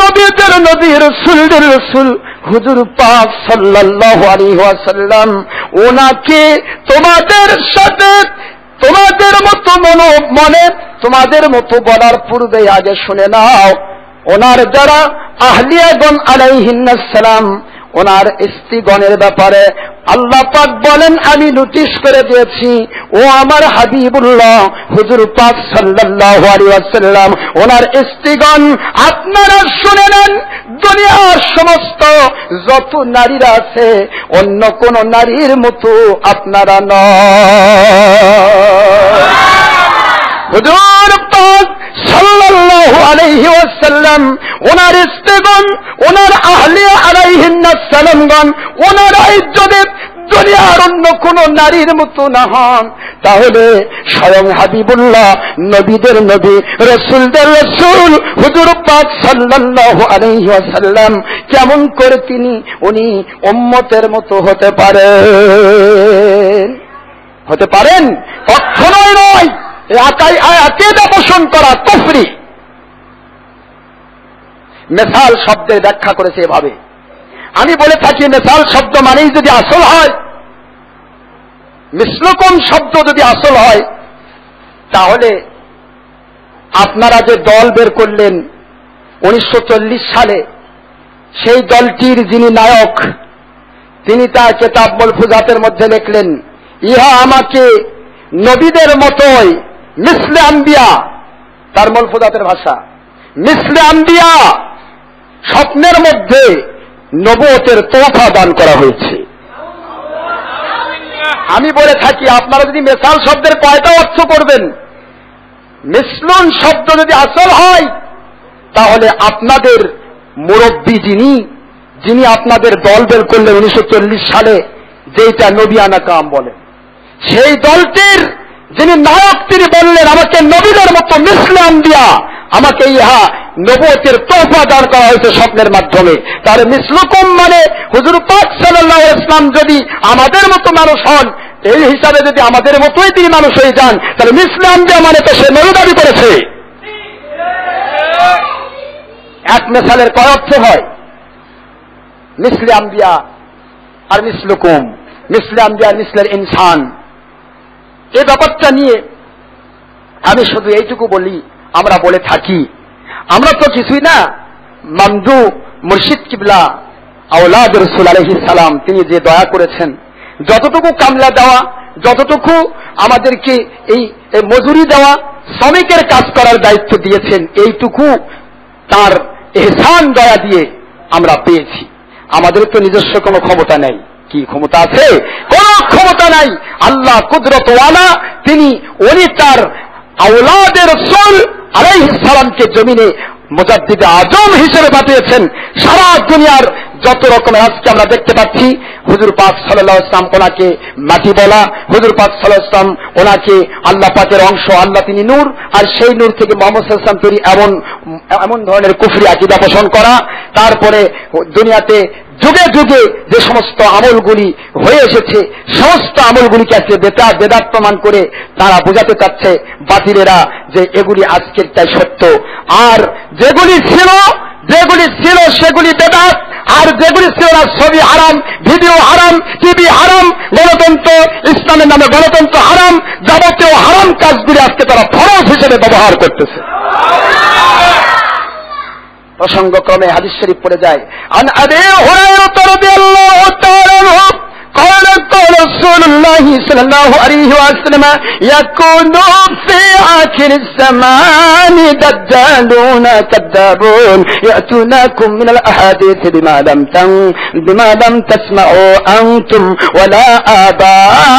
নবীদের নবী রাসূলদের রাসূল হুজুর পাক সাল্লাল্লাহু আলাইহি ওয়াসাল্লাম ওনাকে তোমাদের সাথে তোমাদের মতো মনে তোমাদের মতো বলার পূর্বে আগে শুনে নাও, ওনার যারা আহলিয়াগণ আলাইহিন্নাস সালাম ওনার স্ত্রীগণের ব্যাপারে আল্লাহ পাক বলেন আমি নোটিশ করে দিয়েছি, ও আমার হাবিবুল্লাহ হুজুর পাক সাল্লাল্লাহু আলাইহি ওয়াসাল্লাম ওনার স্ত্রীগণ আপনারা শুনে নেন, দুনিয়ার সমস্ত যত নারীরা আছে অন্য কোন নারীর মতো আপনারা নয়। হুজুর পাক সাল্লাল্লাহু আলাইহি ওয়াসাল্লাম ওনার স্ত্রীগণ ওনার আহলিয়া আলাইহিন্নাস সালামগণ ওনারাই যদি দুনিয়ার অন্য কোন নারীর মতো না হন, তাহলে স্বয়ং হাবিবুল্লাহ নবীদের নবী রাসূলদের রাসূল হুজুর পাক সাল্লাল্লাহু আলাইহি ওয়াসাল্লাম কেমন করে উনি উম্মতের মতো হতে পারেন? কখনোই নয়। আকীদা পোষণ করা কুফরি। মিসাল শব্দের ব্যাখ্যা করেছে এভাবে, আমি বলে থাকি মিসাল শব্দ মানেই যদি আসল হয়, মিসলুকুম শব্দ যদি আসল হয়, তাহলে আপনারা যে দল বের করলেন 1940 সালে, সেই দলটির যিনি নায়ক তিনি তার কিতাব মালফুজাতের মধ্যে লিখলেন, ইহা আমাকে নবীদের মতোই মিসলে আম্বিয়া, তার মালফুজাতের ভাষা মিসলে আম্বিয়া, স্বপ্নের মধ্যে নবুয়তের তোহফা দান করা হয়েছে। আমি বলে থাকি আপনারা যদি মিসাল শব্দের কয়টা অর্থ করবেন, মিসলুন শব্দ যদি আসল হয়, তাহলে আপনাদের মুরব্বী যিনি আপনাদের দল বের করলেন 1940 সালে, যেটা নবিয়ানা কাম বলেন, সেই দলটির যিনি নায়ক তিনি বললেন আমাকে নবীদের মতো মিসলে আম্বিয়া, আমাকে ইহা নবুয়তের তোহফা দান করা হয়েছে স্বপ্নের মাধ্যমে। তার মিসলুকুম মানে হুজুর পাক সাল্লাল্লাহু আলাইহি ওয়াসাল্লাম যদি আমাদের মতো মানুষ হন, এই হিসাবে যদি আমাদের মতোই তিনি মানুষ হয়ে যান, তাহলে মিসলে আম্বিয়া মানে তো সে নবী দাবি করেছে। এক মিসালের কয় অর্থ হয়? মিসলে আম্বিয়া আর মিসলুকুম, মিসলে আম্বিয়া মিসলের ইনসান। এই ব্যাপারটা নিয়ে আমি শুধু এইটুকু বলি, আমরা বলে থাকি আমরা তো কিছুই না, মামদু মুর্শিদ কিবলা আওলাদ রাসূল আলাইহিস সালাম তিনি যে দয়া করেছেন, যতটুকু কামলা দেওয়া, যতটুকু আমাদেরকে এই মজুরি দেওয়া, শ্রমিকের কাজ করার দায়িত্ব দিয়েছেন, এইটুকু তার ইহসান দয়া দিয়ে আমরা পেয়েছি। আমাদের তো নিজস্ব কোনো ক্ষমতা নেই। কি ক্ষমতা আছে? কোন ক্ষমতা নাই। আল্লাহ কুদরতওয়ালা, উনি তার আওলাদের রাসূল আলাইহিস সালামকে জমিনে মুজাদ্দিদে আজম হিসেবে পাঠিয়েছেন। সারা দুনিয়ার যত রকমের আজকে আমরা দেখতে পাচ্ছি, হুজুর পাক সাল্লাল্লাহু আলাইহি ওয়াসাল্লাম ওনাকে মাটি বলা, হুজুর পাক সাল্লাল্লাহু আলাইহি ওয়াসাল্লাম ওনাকে আল্লাহ পাকের অংশ, আল্লাহ তিনি নূর, আর সেই নূর থেকে মুহাম্মদ সাল্লাল্লাহু আলাইহি ওয়াসাল্লাম তৈরি, এমন ধরনের কুফরি আকীদা পোষণ করা। তারপরে দুনিয়াতে যুগে যুগে যে সমস্ত আমলগুলি হয়ে এসেছে, সমস্ত আমলগুলিকে আজকে বেদাত প্রমাণ করে তারা বোঝাতে চাচ্ছে বাতিলেরা যে এগুলি আজকেরটাই সত্য, আর যেগুলি ছিল সেগুলি বেদাত, আর যেগুলি ছিল না, ছবি হারাম, ভিডিও হারাম, টিভি হারাম, গণতন্ত্র, ইসলামের নামে গণতন্ত্র হারাম, যাবতীয় হারাম কাজগুলি আজকে তারা ফরজ হিসেবে ব্যবহার করতেছে। প্রসঙ্গক্রমে হাদিস শরীফ পড়ে যায়, আন আবি হুরায়রা রাদিয়াল্লাহু তাআলা আনহু قال قال رسول الله صلى الله عليه وسلم يكون في آخر الزمان دجالون كذابون يأتونكم من الأحاديث بما لم تسمعوا أنتم ولا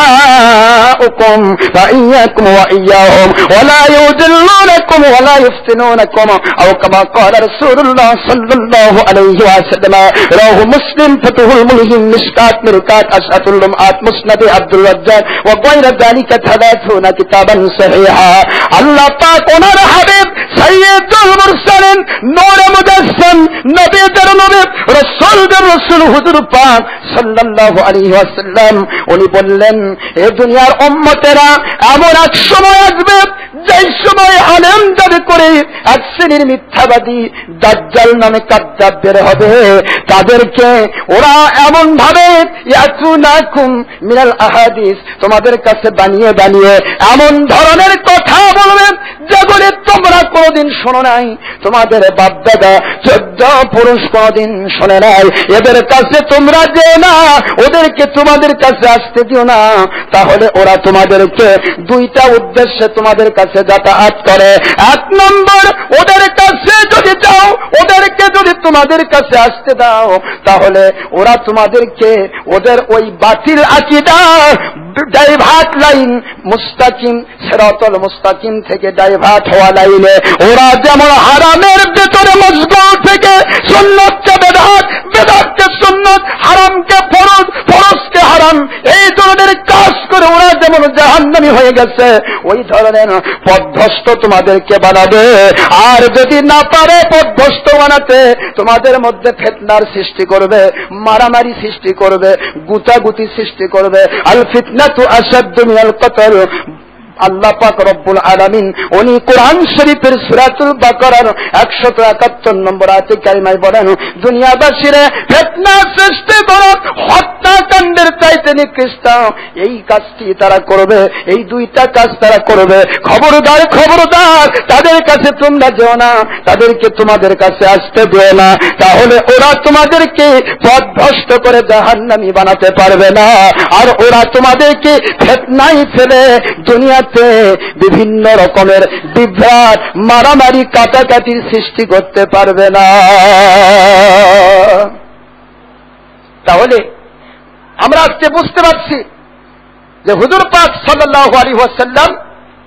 آباؤكم فإياكم وإياهم ولا يضلونكم ولا يفتنونكم أو كما قال رسول الله صلى الله عليه وسلم رواه مسلم فتح الملهم مشكات مركات أشهد اللمعات مسند عبد الرزاق وغير ذلك 30 كتابا صحيحا। আল্লাহ পাক ওনার হাবিব সাইয়্যিদুল মুরসালিন নূরে মুজাসসাম নবীদের নবী রাসূলদের রাসূল হুজুর পাক সাল্লাল্লাহু আলাইহি ওয়াসাল্লাম উনি বললেন, এ দুনিয়ার উম্মতেরা এমন এক সময় আসবে যেই সময় আলেম দাবি করে এক শ্রেণীর মিথ্যাবাদী দাজ্জাল নামে কায্যাব বের হবে। তাদেরকে ওরা এমন ভাবে ইয়াতুনাকুম মিনাল আহাদিস, তোমাদের কাছে বানিয়ে বানিয়ে এমন ধরনের কথা বলবে যেগুলি তোমরা কোনদিন শোনো নাই, তোমাদের বাপ দাদা 14 পুরুষ কোনদিন শোনে নাই। এদের কাছে তোমরা যেও না, ওদেরকে তোমাদের কাছে আসতে দিও না। তাহলে ওরা তোমাদেরকে দুইটা উদ্দেশ্যে তোমাদের কাছে যাতায়াত করে। এক নম্বর, ওদের কাছে যদি যাও, ওদেরকে যদি তোমাদের কাছে আসতে দাও, তাহলে ওরা তোমাদেরকে ওদের ওই বাতিল আকীদা ডাইভার্ট লাইন মুস্তাকিম সিরাতুল মুস্তাকিম থেকে ডাইভার্ট হওয়া লাইনে ওরা যেমন হারামের ভিতরে মশগুল থেকে সুন্নাতকে বেদাত, বেদাতকে সুন্নাত, হারামকে ফরজ, ফরজকে হারাম, এই ধরনের কাজ করে ওরা যেমন জাহান্নামী হয়ে গেছে, ওই ধরনের পথভ্রষ্ট তোমাদেরকে বানাবে। আর যদি না পারে পথভ্রষ্ট বানাতে, তোমাদের মধ্যে ফিতনার সৃষ্টি করবে, মারামারি সৃষ্টি করবে, গুতাগুতি সৃষ্টি করবে। আল ফিতনাতু আশাদ্দু মিনাল কতল। আল্লাহ পাক রব্বুল আলামিন উনি কোরআন শরীফের সূরাতুল বাকারার 171 নম্বর আয়াতে কারিমায় বলেন, দুনিয়াবাসীরা ফিতনা সৃষ্টি করে হত্যাকাণ্ডের চাইতে নিকৃষ্ট এই কাজটি তারা করবে, এই দুইটা কাজ তারা করবে। খবরদার খবরদার, তাদের কাছে তোমরা যেও না, তাদেরকে তোমাদের কাছে আসতে দিও না, তাহলে ওরা তোমাদেরকে পথভ্রষ্ট করে জাহান্নামী বানাতে পারবে না। আর ওরা তোমাদেরকে ফিতনায় ফেলে দুনিয়াতে বিভিন্ন রকমের বিভ্রাট, মারামারি, কাটাকাটির সৃষ্টি করতে পারবে না। তাহলে আমরা আজকে বুঝতে পারছি যে হুজুর পাক সাল্লাল্লাহু আলাইহি ওয়াসাল্লাম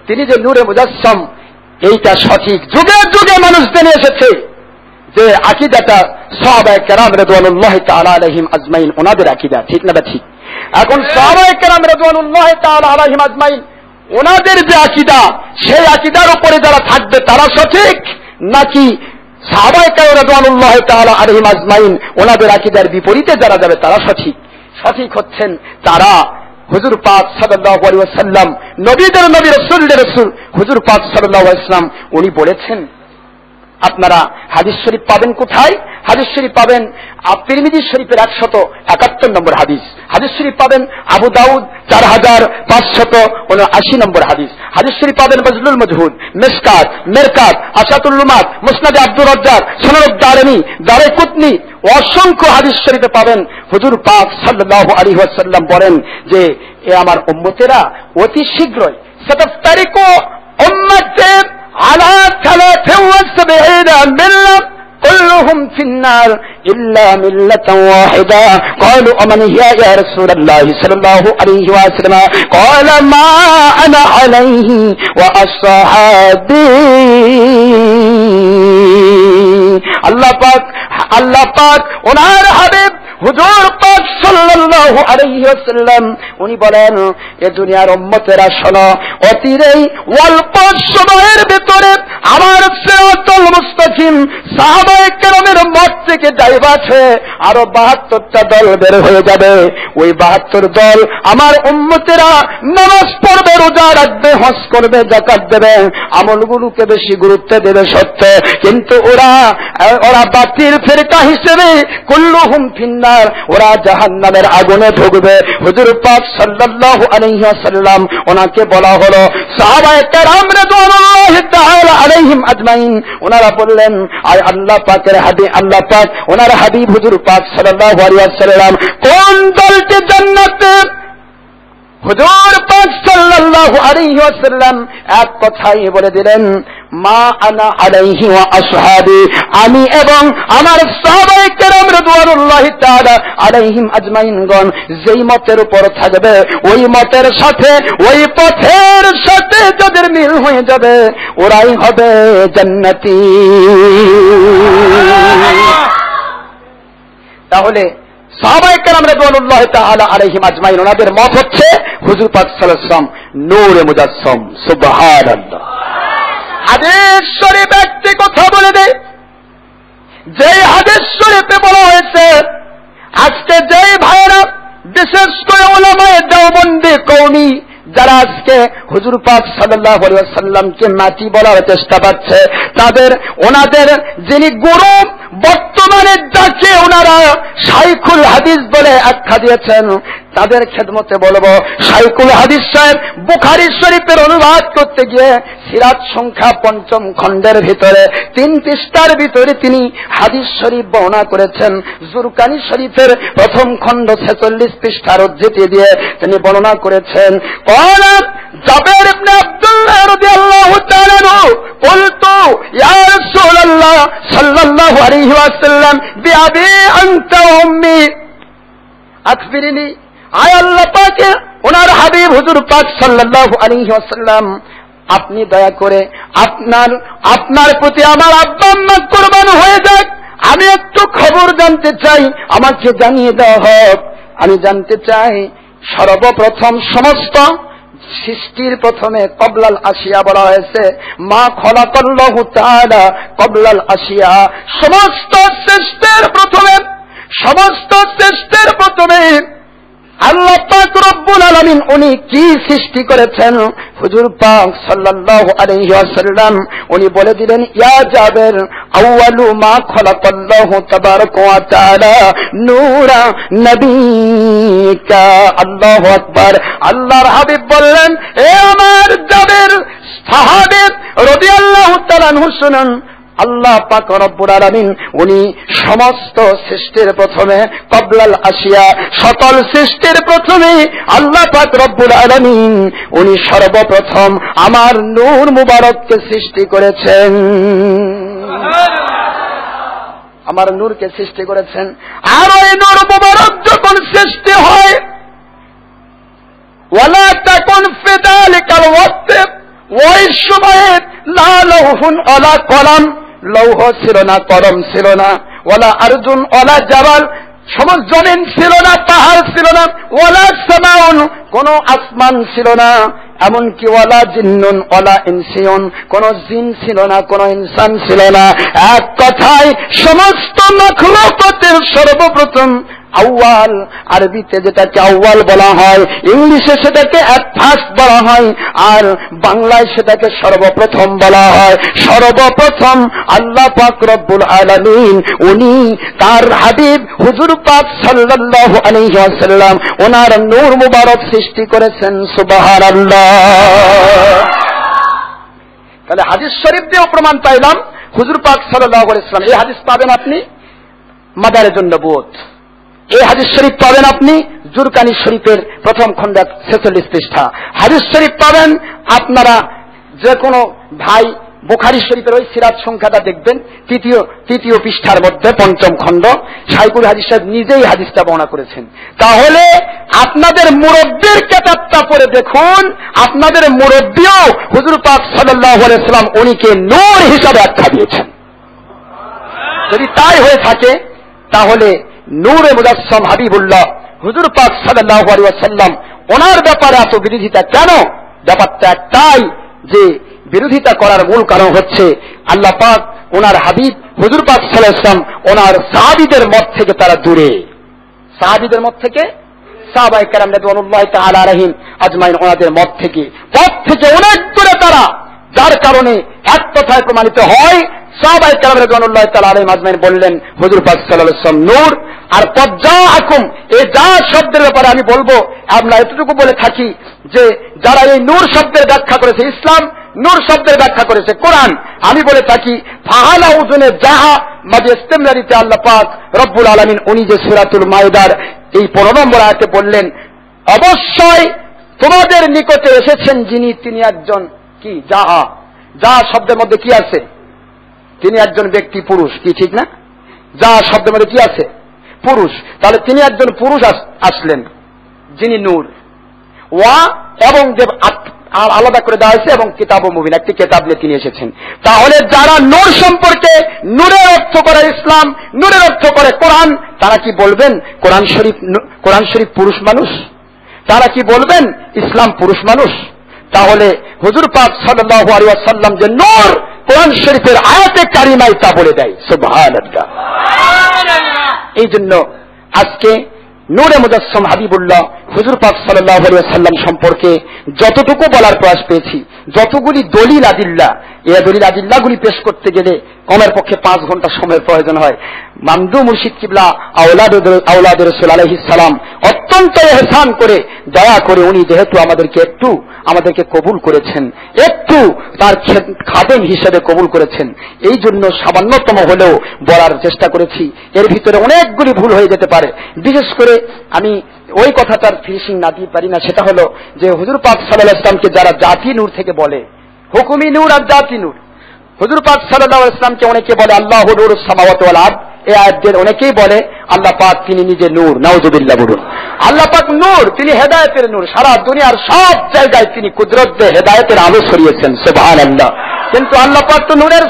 তিনি যে নূরে মুজাসসাম, এইটা সঠিক যুগে যুগে মানুষ জেনে এসেছে যে আকীদাটা সাহাবায়ে কেরাম রাদিয়াল্লাহু তাআলা আলাইহিম আজমাইন ওনাদের আকীদা, ঠিক না? ঠিক। এখন সাহাবায়ে কেরাম রাদিয়াল্লাহু তাআলা আলাইহিম আজমাইন ওনাদের যে আকীদা, সেই আকীদার উপরে যারা থাকবে তারা সঠিক, নাকি সাহাবায়ে কেরাম রাদিয়াল্লাহু তাআলা আলাইহিম আজমাইন ওনাদের আকীদার বিপরীতে যারা যাবে তারা সঠিক? সঠিক হচ্ছেন তারা হুজুর পাক সাল্লাল্লাহু আলাইহি ওয়াসাল্লাম, নবীদের নবী, রাসূলদের রাসূল হুজুর পাক সাল্লাল্লাহু আলাইহি ওয়াসাল্লাম উনি বলেছেন। আপনারা হাদিস শরীফ পাবেন কোথায়? হাদিস শরীফ পাবেন তিরমিজি শরীফের 171 নম্বর হাদিস। হাদিস শরীফ পাবেন আবু দাউদ 4579 নম্বর হাদিস। হাদিস শরীফ পাবেন বাজলুল মাজহুদ, মিশকাত, মিরকাত, আশাতুল লুমাত, মুসনাদে আব্দুর রাজ্জাক, সুনানুদ দারমি, দারাকুতনি, অসংখ্য হাদিস শরীফে পাবেন হুজুর পাক সাল্লাল্লাহু আলাইহি ওয়াসাল্লাম বলেন যে এ আমার উম্মতেরা অতি শীঘ্রই সাতাফতারিকু উম্মতি আলা 73 মিল্লাহ كلهم في النار إلا ملة واحدة قالوا ومن هي يا رسول الله صلى الله عليه وسلم قال ما أنا عليه وأصحابي। আল্লাহ পাক ওনার হাবিব হুজুর পাক সাল্লাল্লাহু আলাইহি ওয়াসাল্লাম উনি বলেন, এ দুনিয়ার উম্মতেরা শোনো, অতিরেই অল্প সময়ের ভিতরে আমার সিরাতুল মুস্তাকিম সাহাবায়ে কেরামের মত থেকে ডাইভার্ট হয়ে আরো 72টা দল বের হয়ে যাবে। ওই 72 দল আমার উম্মতেরা নামাজ পড়বে, রোজা রাখবে, হজ করবে, যাকাত দেবে, আমলগুলোকে বেশি গুরুত্ব দেবে সত্য, কিন্তু ওরা বাতিল ফিরকা হিসেবে কুল্লুহুম ফিন্নার, ওরা জাহান্নামের আগুনে ঢুকবে। হুজুর পাক সাল্লাল্লাহু আলাইহি ওয়াসাল্লাম ওনাকে বলা হলো, সাহাবায়ে কেরাম রাদিয়াল্লাহু তাআলা আলাইহিম আজমাইন, ওনারা বললেন আয় আল্লাহ পাকের হাবিব, আল্লাহ পাক ওনার হাবিব হুজুর পাক সাল্লাল্লাহু আলাইহি ওয়াসাল্লাম কোন দলকে জান্নাতে? হুজুর পাক সাল্লাল্লাহু আলাইহি ওয়াসাল্লাম এক কথাই বলে দিলেন, মা আনা আলাইহি ওয়া আসহাবি, আমি এবং আমার সাহাবায়ে কেরাম রাদিয়াল্লাহু তাআলা আলাইহিম আজমাইনগণ যেই মতের উপর থাকবে, ওই মতের সাথে, ওই পথের সাথে যাদের মিল হয়ে যাবে, ওরাই হবে জান্নাতি। তাহলে সাহাবায়ে কেরাম রাদিয়াল্লাহু তাআলা আলাইহিম আজমাইন ওনাদের মত হচ্ছে হুজুর পাক সাল্লাল্লাহু আলাইহি ওয়াসাল্লাম নূরে মুজাসসাম। সুবহানাল্লাহ। হাদিস শরীফ একটি কথা বলে দেয়, যে হাদিস শরীফে বলা হয়েছে, আজকে যেই ভাইরা বিশেষ করে উলামায়ে দেওবন্দি কওমি যারা আজকে হুজুর পাক সাল্লাল্লাহু আলাইহি ওয়াসাল্লামকে মাটি বলার চেষ্টা করছে, ওনাদের যিনি গুরু বর্তমানে যাকে ওনারা শাইখুল হাদিস বলে আখ্যা দিয়েছেন, তাদের খেদমতে বলবো, শাইখুল হাদিস সাহেব বুখারী শরীফের অনুবাদ করতে গিয়ে সিরাত সংখ্যা 5ম খণ্ডের ভিতরে 3 পৃষ্ঠার ভিতরে তিনি হাদিস শরীফ বর্ণনা করেছেন। জুরকানি শরীফের 1ম খণ্ড 46 পৃষ্ঠার উদ্ধৃতি দিয়ে তিনি বর্ণনা করেছেন, ক্বালা জাবের ইবনে আব্দুল্লাহ রাদিয়াল্লাহু তাআলা আনহু, কুলতু ইয়া রাসূলুল্লাহ সাল্লাল্লাহু আলাইহি ওয়াসাল্লাম বিআবি আনতা ওয়া উম্মি আখবিরনি, আয় আল্লাহ পাক ওনার হাবিব হুজুর পাক সাল্লাল্লাহু আলাইহি ওয়াসাল্লাম, আপনি দয়া করে আপনার প্রতি আমার আব্বা আম্মা কুরবান হয়ে যাক, আমি একটু খবর জানতে চাই, আমাকে জানিয়ে দেওয়া হোক। আমি জানতে চাই, সর্বপ্রথম সমস্ত সৃষ্টির প্রথমে কবলাল আসিয়া বলা হয়েছে, মা খলাকাল্লাহু তাআলা কবলাল আসিয়া, সমস্ত সৃষ্টির প্রথমে আল্লাহ পাক রব্বুল আলামিন উনি কি সৃষ্টি করেছেন? হুজুর পাক সাল্লাল্লাহু আলাইহি ওয়াসাল্লাম উনি বলে দিলেন, ইয়া জাবের, আউয়ালু মা খলাকাল্লাহু তাবারাকা ওয়া তাআলা নূরা নবিকা। আল্লাহু আকবার। আল্লাহর হাবিব বললেন, এ আমার জাবের সাহাবী রাদিয়াল্লাহু তাআলা আনহু শুনুন, আল্লাহ পাক রব্বুল আলামিন উনি সমস্ত সৃষ্টির প্রথমে কবলাল আসিয়া, সকল সৃষ্টির প্রথমে আল্লাহ পাক রব্বুল আলামিন উনি সর্বপ্রথম আমার নূর মুবারককে সৃষ্টি করেছেন, আমার নূরকে সৃষ্টি করেছেন। আর ওই নূর মুবারক যখন সৃষ্টি হয়, ওয়ালা তাকুন ফি যালিকাল ওয়াক্ত, ওই সময়ে লা লাউহুন ওয়ালা কলম, লৌহ ছিল না, কলম ছিল না, ওয়ালা আরজুন ওয়ালা জাবাল, সমস্ত জমিন ছিল না, পাহাড় ছিল না, ওয়ালা সামাউন, কোন আসমান ছিল না, এমনকি ওয়ালা জিন্নুন ওয়ালা ইনসিয়ুন, কোন জিন ছিল না, কোন ইনসান ছিল না। এক কথায় সমস্ত মাখলুকাতের সর্বপ্রথম আউয়াল, আরবিতে যেটাকে আউয়াল বলা হয়, ইংলিশে সেটাকে এট ফার্স্ট বলা হয়, আর বাংলায় সেটাকে সর্বপ্রথম বলা হয়। সর্বপ্রথম আল্লাহ পাক রব্বুল আলামিন উনি তার হাবিব হুজুর পাক সাল্লাল্লাহু আলাইহি ওয়াসাল্লাম ওনার নূর মুবারক সৃষ্টি করেছেন। সুবহানাল্লাহ। তাহলে হাদিস শরীফ দিয়ে প্রমাণ পাইলাম হুজুর পাক সাল্লাল্লাহু আলাইহি ওয়াসাল্লাম। এই হাদিস পাবেন আপনি মাদারেজুন নবুয়ত, এই হাদিস শরীফ পাবেন আপনি জুরকানি শরীফের 1ম খণ্ড 46 পৃষ্ঠা। হাদিস শরীফ পাবেন আপনারা যে কোনো ভাই বুখারী শরীফের ওই সিরাত সংখ্যাটা দেখবেন, তৃতীয় পৃষ্ঠার মধ্যে 5ম খণ্ড, শাইখুল হাদিস সাহেব নিজেই হাদিসটা বর্ণনা করেছেন। তাহলে আপনাদের মুরব্বির কিতাবটা পড়ে দেখুন, আপনাদের মুরব্বিও হুজুর পাক সাল্লাল্লাহু আলাইহি ওয়াসাল্লাম উনিকে নূর হিসাবে আখ্যা দিয়েছেন। যদি তাই হয়ে থাকে, তাহলে নূরে মুজাসসাম হাবিবুল্লাহ হুজুর পাক সাল্লাল্লাহু আলাইহি ওয়াসাল্লাম ওনার ব্যাপারে এত বিরোধিতা কেন? ব্যাপারটা একটাই, যে বিরোধিতা করার মূল কারণ হচ্ছে আল্লাহ পাক ওনার হাবিব হুজুর পাক সাল্লাল্লাহু আলাইহি ওয়াসাল্লাম ওনার সাহাবীদের মত থেকে তারা দূরে, সাহাবীদের মত থেকে, সাহাবায়ে কেরাম রাদিয়াল্লাহু তাআলা আলাইহিম আজমাইন ওনাদের মত থেকে অনেক দূরে তারা, যার কারণে এক কথায় প্রমাণিত হয় সাহাবায়ে কেরাম রাদিয়াল্লাহু তাআলা আলাইহিম আজমাইন বললেন হুজুর পাক সাল্লাল্লাহু আলাইহি ওয়াসাল্লাম নূর। আর পজ্জাআকুম, এই যা শব্দের ব্যাপারে আমি বলবো, আমরা এতটুকু বলে থাকি যে যারা এই নূর শব্দের ব্যাখ্যা করেছে ইসলাম, নূর শব্দের ব্যাখ্যা করেছে কোরআন, আমি বলে থাকি ফাহালা উজুনে যাহা মাদি ইস্তেমরারিতে আল্লাহ পাক রব্বুল আলামিন উনি যে সূরাতুল মাইদার এই 15 নম্বর আয়াতে বললেন, অবশ্যই তোমাদের নিকটে এসেছেন যিনি, তিনি একজন কি, যাহা, যা শব্দের মধ্যে কি আছে, তিনি একজন ব্যক্তি পুরুষ, কি ঠিক না? যা শব্দের মধ্যে কি আছে, পুরুষ, তাহলে তিনি একজন পুরুষ আসলেন যিনি নূর। ওয়া এবং যে আলাদা করে দেওয়া হয়েছে, এবং কিতাব ও মুবিন, একটি কিতাব নিয়ে তিনি এসেছেন। তাহলে যারা নূর সম্পর্কে, নূরের অর্থ করে ইসলাম, নূরের অর্থ করে কোরআন, তারা কি বলবেন কোরআন শরীফ পুরুষ মানুষ? তারা কি বলবেন ইসলাম পুরুষ মানুষ? তাহলে হুজুর পাক সাল্লাল্লাহু আলাইহি ওয়াসাল্লাম যে নূর, কোরআন শরীফের আয়াতে কারিমায় তা বলে দেয়, সুবহানাল্লাহ। এই জন্য আজকে নূরে মুজাসসাম হাবিবুল্লাহ হুজুর পাক সাল্লাল্লাহু আলাইহি ওয়াসাল্লাম সম্পর্কে যতটুকু বলার প্রয়াস পেয়েছি, যতগুলি দলিল আদিল্লা, এই দলিল আদিল্লাগুলি পেশ করতে গেলে কমের পক্ষে 5 ঘন্টা সময়ের প্রয়োজন হয়। মামদু মুর্শিদ কিবলা আওলাদ রাসূল আলাইহিস সালাম অত্যন্ত ইহসান করে, দয়া করে উনি যেহেতু আমাদেরকে কবুল করেছেন, একটু তার খাদেম হিসেবে কবুল করেছেন, এই জন্য সামান্যতম হলেও বলার চেষ্টা করেছি। এর ভিতরে অনেকগুলি ভুল হয়ে যেতে পারে, বিশেষ করে আমি ওই কথাটার ফিনিশিং না দিয়ে পারি না, সেটা হলো যে হুজুর পাক সাল্লাল্লাহু আলাইহি ওয়াসাল্লামকে যারা জাতি নূর থেকে বলে, হুকুমি নূর আর জাতি নূর, হুজুর পাক সাল্লাল্লাহু আলাইহি ওয়াসাল্লামকে অনেকে বলে আল্লাহু নূরুস সামাওয়াতি ওয়াল আরদ, এই আয়াতের অনেকেই বলে আল্লাহ পাক তিনি নিজে নূর, নাউযুবিল্লাহ বলুন। আল্লাহ পাক নূর, তিনি হেদায়েতের নূর, সারা দুনিয়ার সব জায়গায় তিনি কুদরত দিয়ে হেদায়েতের আলো ছড়িয়েছেন, সুবহানাল্লাহ। কিন্তু আল্লাহ পাক তো নূরের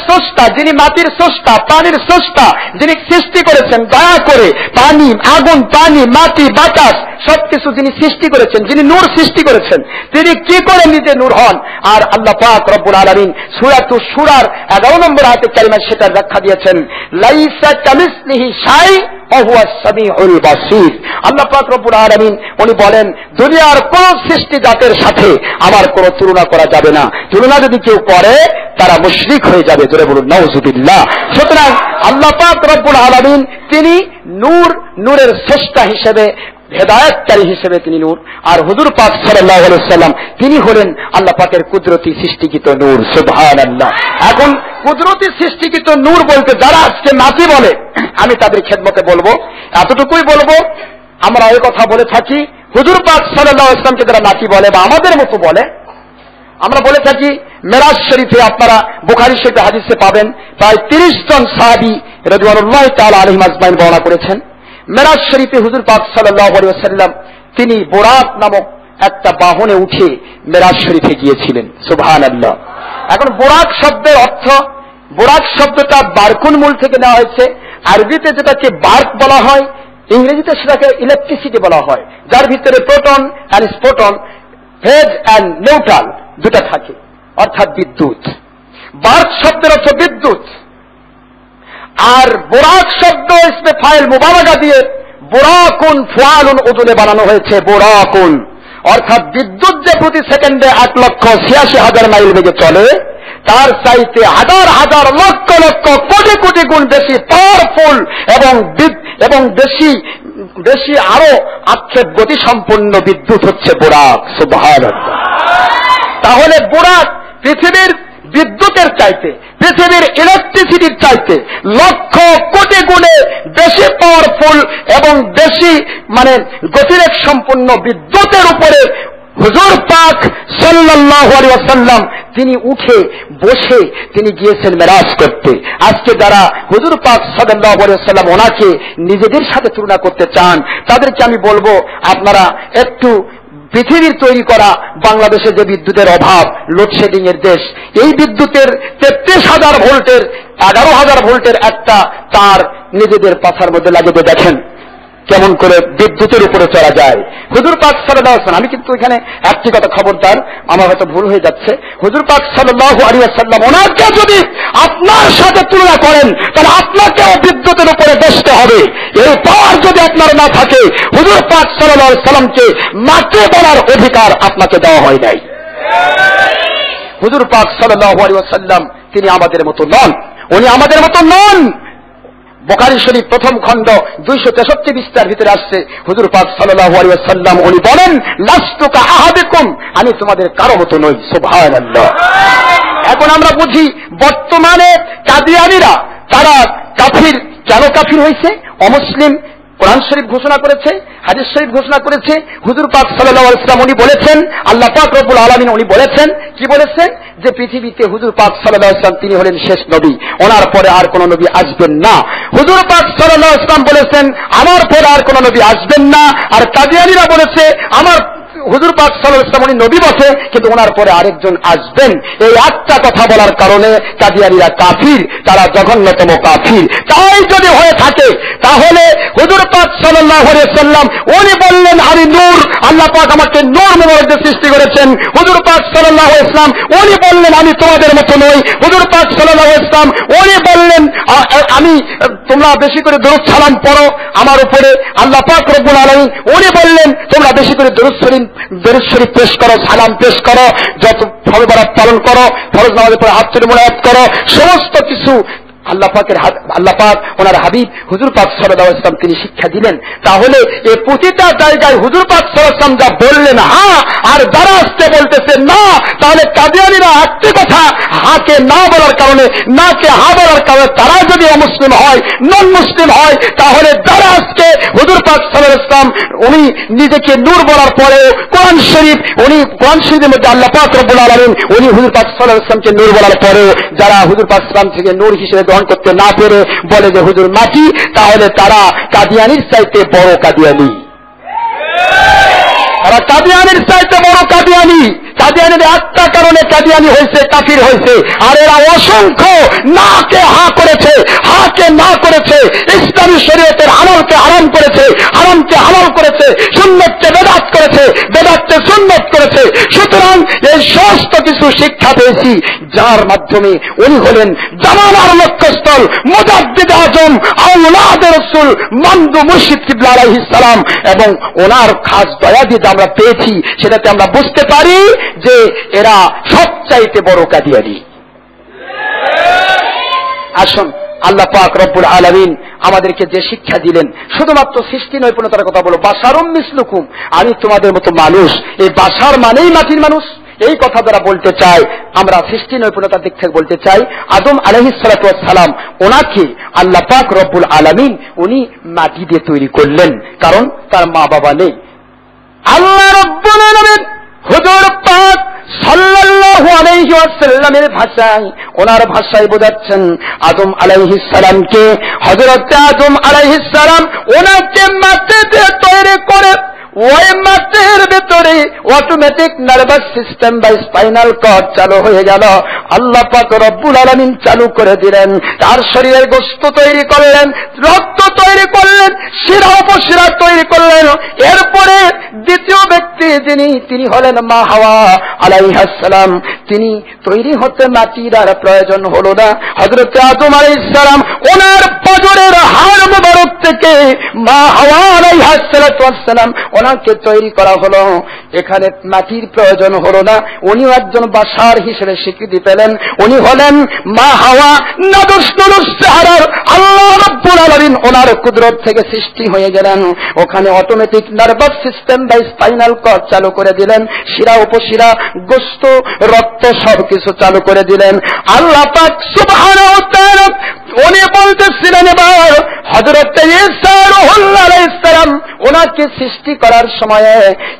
স্রষ্টা, যিনি মাটির স্রষ্টা, পানির স্রষ্টা, যিনি সৃষ্টি করেছেন দয়া করে, পানি, আগুন, পানি, মাটি, বাতাস সবকিছু যিনি সৃষ্টি করেছেন, যিনি নূর সৃষ্টি করেছেন, তিনি কি করে নিজে নূর হন? আর আল্লাহ পাক রব্বুল আলামিন সূরাতুশ শুরার 11 নম্বর আয়াতে কারিমায় সেটার ব্যাখ্যা দিয়েছেন, লাইসা কামিসলিহি শাই ওয়া হুয়াস সামিউল বাসীর। আল্লাহ পাক রব্বুল আলামিন উনি বলেন দুনিয়ার কোন সৃষ্টি জাতের সাথে আমার কোনো তুলনা করা যাবে না, তুলনা যদি কেউ করে তারা মুশরিক হয়ে যাবে, জোরে বলুন নাউযুবিল্লাহ। সুতরাং আল্লাহ পাক রব্বুল আলামিন তিনি নূর, নূরের স্রষ্টা হিসেবে, হেদায়েতকারী হিসেবে তিনি নূর, আর হুজুর পাক সাল্লাল্লাহু আলাইহি ওয়াসাল্লাম তিনি হলেন আল্লাহ পাকের কুদরতি সৃষ্টিকৃত নূর, সুবহানাল্লাহ। এখন কুদরতি সৃষ্টিকৃত নূর বলতে যারা আজকে নাতি বলে, আমি তাদের খেদমতে বলবো, এতটুকুই বলবো, আমরা এই কথা বলে থাকি হুজুর পাক সাল্লাল্লাহু আলাইহি ওয়াসাল্লামকে যারা নাতি বলে বা আমাদের মতো বলে, আমরা বলে থাকি মেরাজ শরীফে, আপনারা বুখারী শরীফে হাদিসে পাবেন, প্রায় 30 জন সাহাবী রাদিয়াল্লাহু তাআলা আলাইহিম আজমাইন বর্ণনা করেছেন। মেরাজ শরীফে হুজুর পাক সাল্লাল্লাহু আলাইহি ওয়াসাল্লাম তিনি বোরাক নামক একটা বাহনে উঠে মেরাজ শরীফে গিয়েছিলেন, সুবহানাল্লাহ। এখন বোরাক শব্দের অর্থ, বোরাক শব্দটা বারকুন মূল থেকে নেওয়া হয়েছে, আরবিতে যেটাকে বার্ক বলা হয়, ইংরেজিতে সেটাকে ইলেকট্রিসিটি বলা হয়, যার ভিতরে প্রোটন অ্যান্ড স্পোটন, হেড অ্যান্ড নিউট্রাল দুটা থাকে, অর্থাৎ বিদ্যুৎ। বার্ক শব্দের অর্থ বিদ্যুৎ, আর বোরাক শব্দ ইসমে ফাইল মুবালাগা দিয়ে বোরাকুন ফুয়ালুন উজুলে বানানো হয়েছে, বোরাকুন অর্থাৎ বিদ্যুৎ যে প্রতি সেকেন্ডে 8,86,000 মাইল বেগে চলে, তার চাইতে হাজার হাজার লক্ষ লক্ষ কোটি কোটি গুণ বেশি পাওয়ারফুল এবং বেশি আরো আক্ষেপ গতি সম্পন্ন বিদ্যুৎ হচ্ছে বোরাক, সুবহানাল্লাহ। তাহলে বোরাক পৃথিবীর বিদ্যুতের চাইতে, পৃথিবীর ইলেকট্রিসিটির চাইতে লক্ষ কোটি গুণে বেশি পাওয়ারফুল এবং বেশি গতিরেগ সম্পন্ন বিদ্যুতের উপরে হুজুর পাক সাল্লাল্লাহু আলাইহি ওয়াসাল্লাম তিনি উঠে বসে তিনি গিয়েছেন মেরাজ করতে। আজকে যারা হুজুর পাক সাল্লাল্লাহু আলাইহি ওয়াসাল্লাম ওনাকে নিজেদের সাথে তুলনা করতে চান, তাদেরকে আমি বলবো আপনারা একটু পৃথিবীর তৈরি করা বাংলাদেশে যে বিদ্যুতের অভাব, লোডশেডিং এর দেশ, এই বিদ্যুতের 33,000 ভোল্টের 11,000 ভোল্টের একটা তার নিজেদের পাছার মধ্যে লাগিয়ে দেখেন, কেমন করে বিদ্যুতের উপরে চলা যায়। হুজুর পাক সাল্লাল্লাহু আলাইহি ওয়াসাল্লাম, আমি কিন্তু এখানে একটি কথা খবরদার, আমার হয়তো ভুল হয়ে যাচ্ছে, হুজুর পাক সাল্লাল্লাহু আলাইহি ওয়াসাল্লাম ওনাকে যদি আপনার সাথে তুলনা করেন তাহলে আপনাকেও বিদ্যুতের উপরে বসতে হবে। এই পাওয়ার যদি আপনার না থাকে, হুজুর পাক সাল্লাল্লাহু আলাইহি ওয়াসাল্লামকে মাকে বলার অধিকার আপনাকে দেওয়া হয় নাই। হুজুর পাক সাল্লাল্লাহু আলাইহি ওয়াসাল্লাম তিনি আমাদের মতো নন, উনি আমাদের মতো নন। বুখারী শরীফ প্রথম খণ্ড 263 পৃষ্ঠার ভিতরে আসছে, হুজুর পাক সাল্লাল্লাহু আলাইহি ওয়াসাল্লাম উনি বলেন, লাস্তু কা আহাদিকুম, আমি তোমাদের কারো মতো নই। সুবহানাল্লাহ। এখন আমরা বুঝি বর্তমানে কাদিয়ানীরা তারা কাফির। কেন কাফির হয়েছে? অমুসলিম কোরআন শরীফ ঘোষণা করেছে, হাদিস শরীফ ঘোষণা করেছে, হুজুর পাক সাল্লাল্লাহু আলাইহি ওয়াসাল্লাম উনি বলেছেন, আল্লাহ পাক রব্বুল আলামিন উনি বলেছেন, কি বলেছেন? যে পৃথিবীতে হুজুর পাক সাল্লাল্লাহু আলাইহি ওয়াসাল্লাম তিনি হলেন শেষ নবী, ওনার পরে আর কোন নবী আসবেন না। হুজুর পাক সাল্লাল্লাহু আলাইহি ওয়াসাল্লাম বলেছেন আমার পরে আর কোন নবী আসবেন না। আর কাদিয়ানীরা বলেছে আমার হুজুর পাক সাল্লাল্লাহু আলাইহি ওয়াসাল্লাম উনি নবী বটে, কিন্তু ওনার পরে আরেকজন আসবেন। এই একটা কথা বলার কারণে কাদিয়ানীরা কাফির, তারা জঘন্যতম কাফির। তাই যদি হয়ে থাকে তাহলে হুজুর পাক সাল্লাল্লাহু আলাইহি ওয়াসাল্লাম উনি বললেন আমি নূর, আল্লাহ পাক আমাকে নূর মোবারক দিয়ে সৃষ্টি করেছেন। হুজুর পাক সাল্লাল্লাহু আলাইহি ওয়াসাল্লাম উনি বললেন আমি তোমাদের মতো নই। হুজুর পাক সাল্লাল্লাহু আলাইহি ওয়াসাল্লাম উনি বললেন আমি তোমরা বেশি করে দরুদ সালাম পড়ো আমার উপরে। আল্লাহ পাক রব্বুল আলামিন উনি বললেন তোমরা বেশি করে দরুদ শরীফ পেশ করো, সালাম পেশ করো, যত ফরজ বরাত পালন করো, ফরজ নামাজের পরে হাত তুলে মুনাজাত করো, সমস্ত কিছু আল্লাহ পাক ওনার হাবিব হুজুর পাক সাল্লাল্লাহু আলাইহি ওয়াসাল্লাম তিনি শিক্ষা দিলেন। তাহলে এই প্রতিটা জায়গায় হুজুর পাক সাল্লাল্লাহু আলাইহি ওয়াসাল্লাম যা বললেন হ্যাঁ, আর যারা আসতে বলতেছে না, তাহলে কাদিয়ানীরা একটি কথা হাকে না বলার কারণে, নাকে হা বলার কারণে তারা যদি অমুসলিম হয়, নন মুসলিম হয়, তাহলে যারা আজকে হুজুর পাক সাল্লাল্লাহু আলাইহি ওয়াসাল্লাম উনি নিজেকে নূর বলার পরেও কোরআন শরীফের মধ্যে আল্লাহ পাক রব্বুল আলামিন উনি হুজুর পাক সাল্লাল্লাহু আলাইহি ওয়াসাল্লামকে নূর বলার পরেও যারা হুজুর পাক সাল্লাল্লাহু আলাইহি ওয়াসাল্লাম থেকে নূর হিসেবে গ্রহণ করতে না পেরে বলে যে হুজুর মাটি, তাহলে তারা কাদিয়ানীর চাইতে বড় কাদিয়ানী। তারা কাদিয়ানীর চাইতে বড় কাদিয়ানী। কাদিয়ানীর একটা কারণে কাদিয়ানী হয়েছে, কাফির হয়েছে। আর এরা অসংখ্য নাকে হা করেছে, হাকে না করেছে, ইসলামী শরীয়তের হালালকে হারাম করেছে, হারামকে হালাল করেছে, সুন্নতকে বেদাত করেছে, বেদাতকে সুন্নত করেছে। সুতরাং এই সমস্ত কিছু শিক্ষা পেয়েছি যার মাধ্যমে উনি হলেন জামানার লক্ষ্যস্থল, মুজাদ্দিদ আজম আওলাদ রাসূল মামদু মুর্শিদ কিবলা আলাইহিস সালাম। এবং ওনার খাস দয়া দিয়ে আমরা পেয়েছি, সেটাতে আমরা বুঝতে পারি যে এরা সবচাইতে বড় কাদিয়ানী। আসুন আল্লাহ পাক রব্বুল আলামিন আমাদেরকে যে শিক্ষা দিলেন, শুধুমাত্র সৃষ্টি নৈপুণ্যতার কথা বলো, বাশারুম মিসলুকুম, আমি তোমাদের মতো মানুষ। এই বাশার মানেই মাটির মানুষ। এই কথা যারা বলতে চায়, আমরা সৃষ্টি নৈপুণ্যতার দিক থেকে বলতে চাই, আদম আলাইহিস সালাতু ওয়াস সালাম ওনাকে আল্লাহ পাক রব্বুল আলামিন উনি মাটি দিয়ে তৈরি করলেন, কারণ তার মা বাবা নেই। আল্লাহ রব্বুল আলামিন হুজুর পাক সাল্লাল্লাহু আলাইহি ওয়াসাল্লামের ভাষায়, ওনার ভাষায় বোঝাচ্ছেন আদম আলাইহিস সালামকে, হযরত আদম আলাইহিস সালাম ওনাকে মাটি দিয়ে তৈরি করে ওই মাটির ভেতরে অটোমেটিক নার্ভাস সিস্টেম বা স্পাইনাল কর্ড চালু হয়ে গেল। আল্লাহ পাক রব্বুল আলামিন চালু করে দিলেন, তার শরীরের গোশত তৈরি করলেন, রক্ত তৈরি করলেন, শিরা উপশিরা তৈরি করলেন। এরপরে দ্বিতীয় ব্যক্তি তিনি হলেন মা হাওয়া আলাইহিস সালাম। তিনি তৈরি হতে মাটির আর প্রয়োজন হলো না। হযরত আদম আলাইহিস সালাম ওনার পাঁজরের হাড় মুবারক থেকে মা হাওয়া আলাইহিস সালাম ওনাকে তৈরি করা হলো। এখানে মাটির প্রয়োজন হলো না। উনিও একজন বাশার হিসেবে স্বীকৃতি পেলেন। উনি হলেন মা হাওয়া, নাদুস নুদুস চেহারার আল্লাহ রাব্বুল আলামিন ওনার কুদরত থেকে সৃষ্টি হয়ে গেলেন। ওখানে অটোমেটিক নার্ভাস সিস্টেম বা স্পাইনাল কর্ড চালু করে দিলেন, শিরা উপশিরা, গোশত, রক্ত সবকিছু চালু করে দিলেন। আল্লাহ পাক সুবহানাহু ওয়া তাআলা উনি বলতেছিলেন এবার হযরত ঈসা আলাইহিস সালাম ওনাকে সৃষ্টি করার সময়ে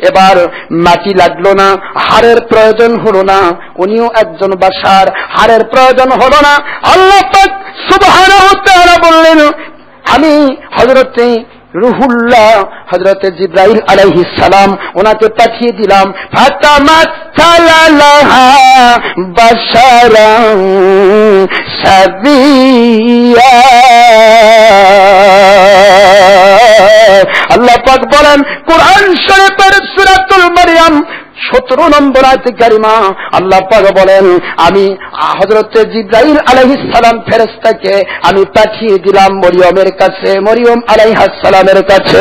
এবার মাটি লাগলো না, হাড়ের প্রয়োজন হলো না। উনিও একজন বাশার, হাড়ের প্রয়োজন হলো না। আল্লাহ পাক সুবহানাহু ওয়া তাআলা বললেন আমি হযরতে রুহুল্লাহ হযরত জিবরাইল আলাইহিস সালাম ওনাকে পাঠিয়ে দিলাম। ফাতামাসসালা লাহা বাশারান সাবিয়া আল্লাহ পাক বলেন কোরআন শরীফের সূরাতুল মারইয়াম 17 নম্বর আয়াত কারিমা আল্লাহ পাক বলেন আমি হযরত জিবরাইল আলাইহিস সালাম ফেরেশতাকে আমি পাঠিয়ে দিলাম মরিয়মের কাছে, মরিয়ম আলাইহাস সালামের কাছে,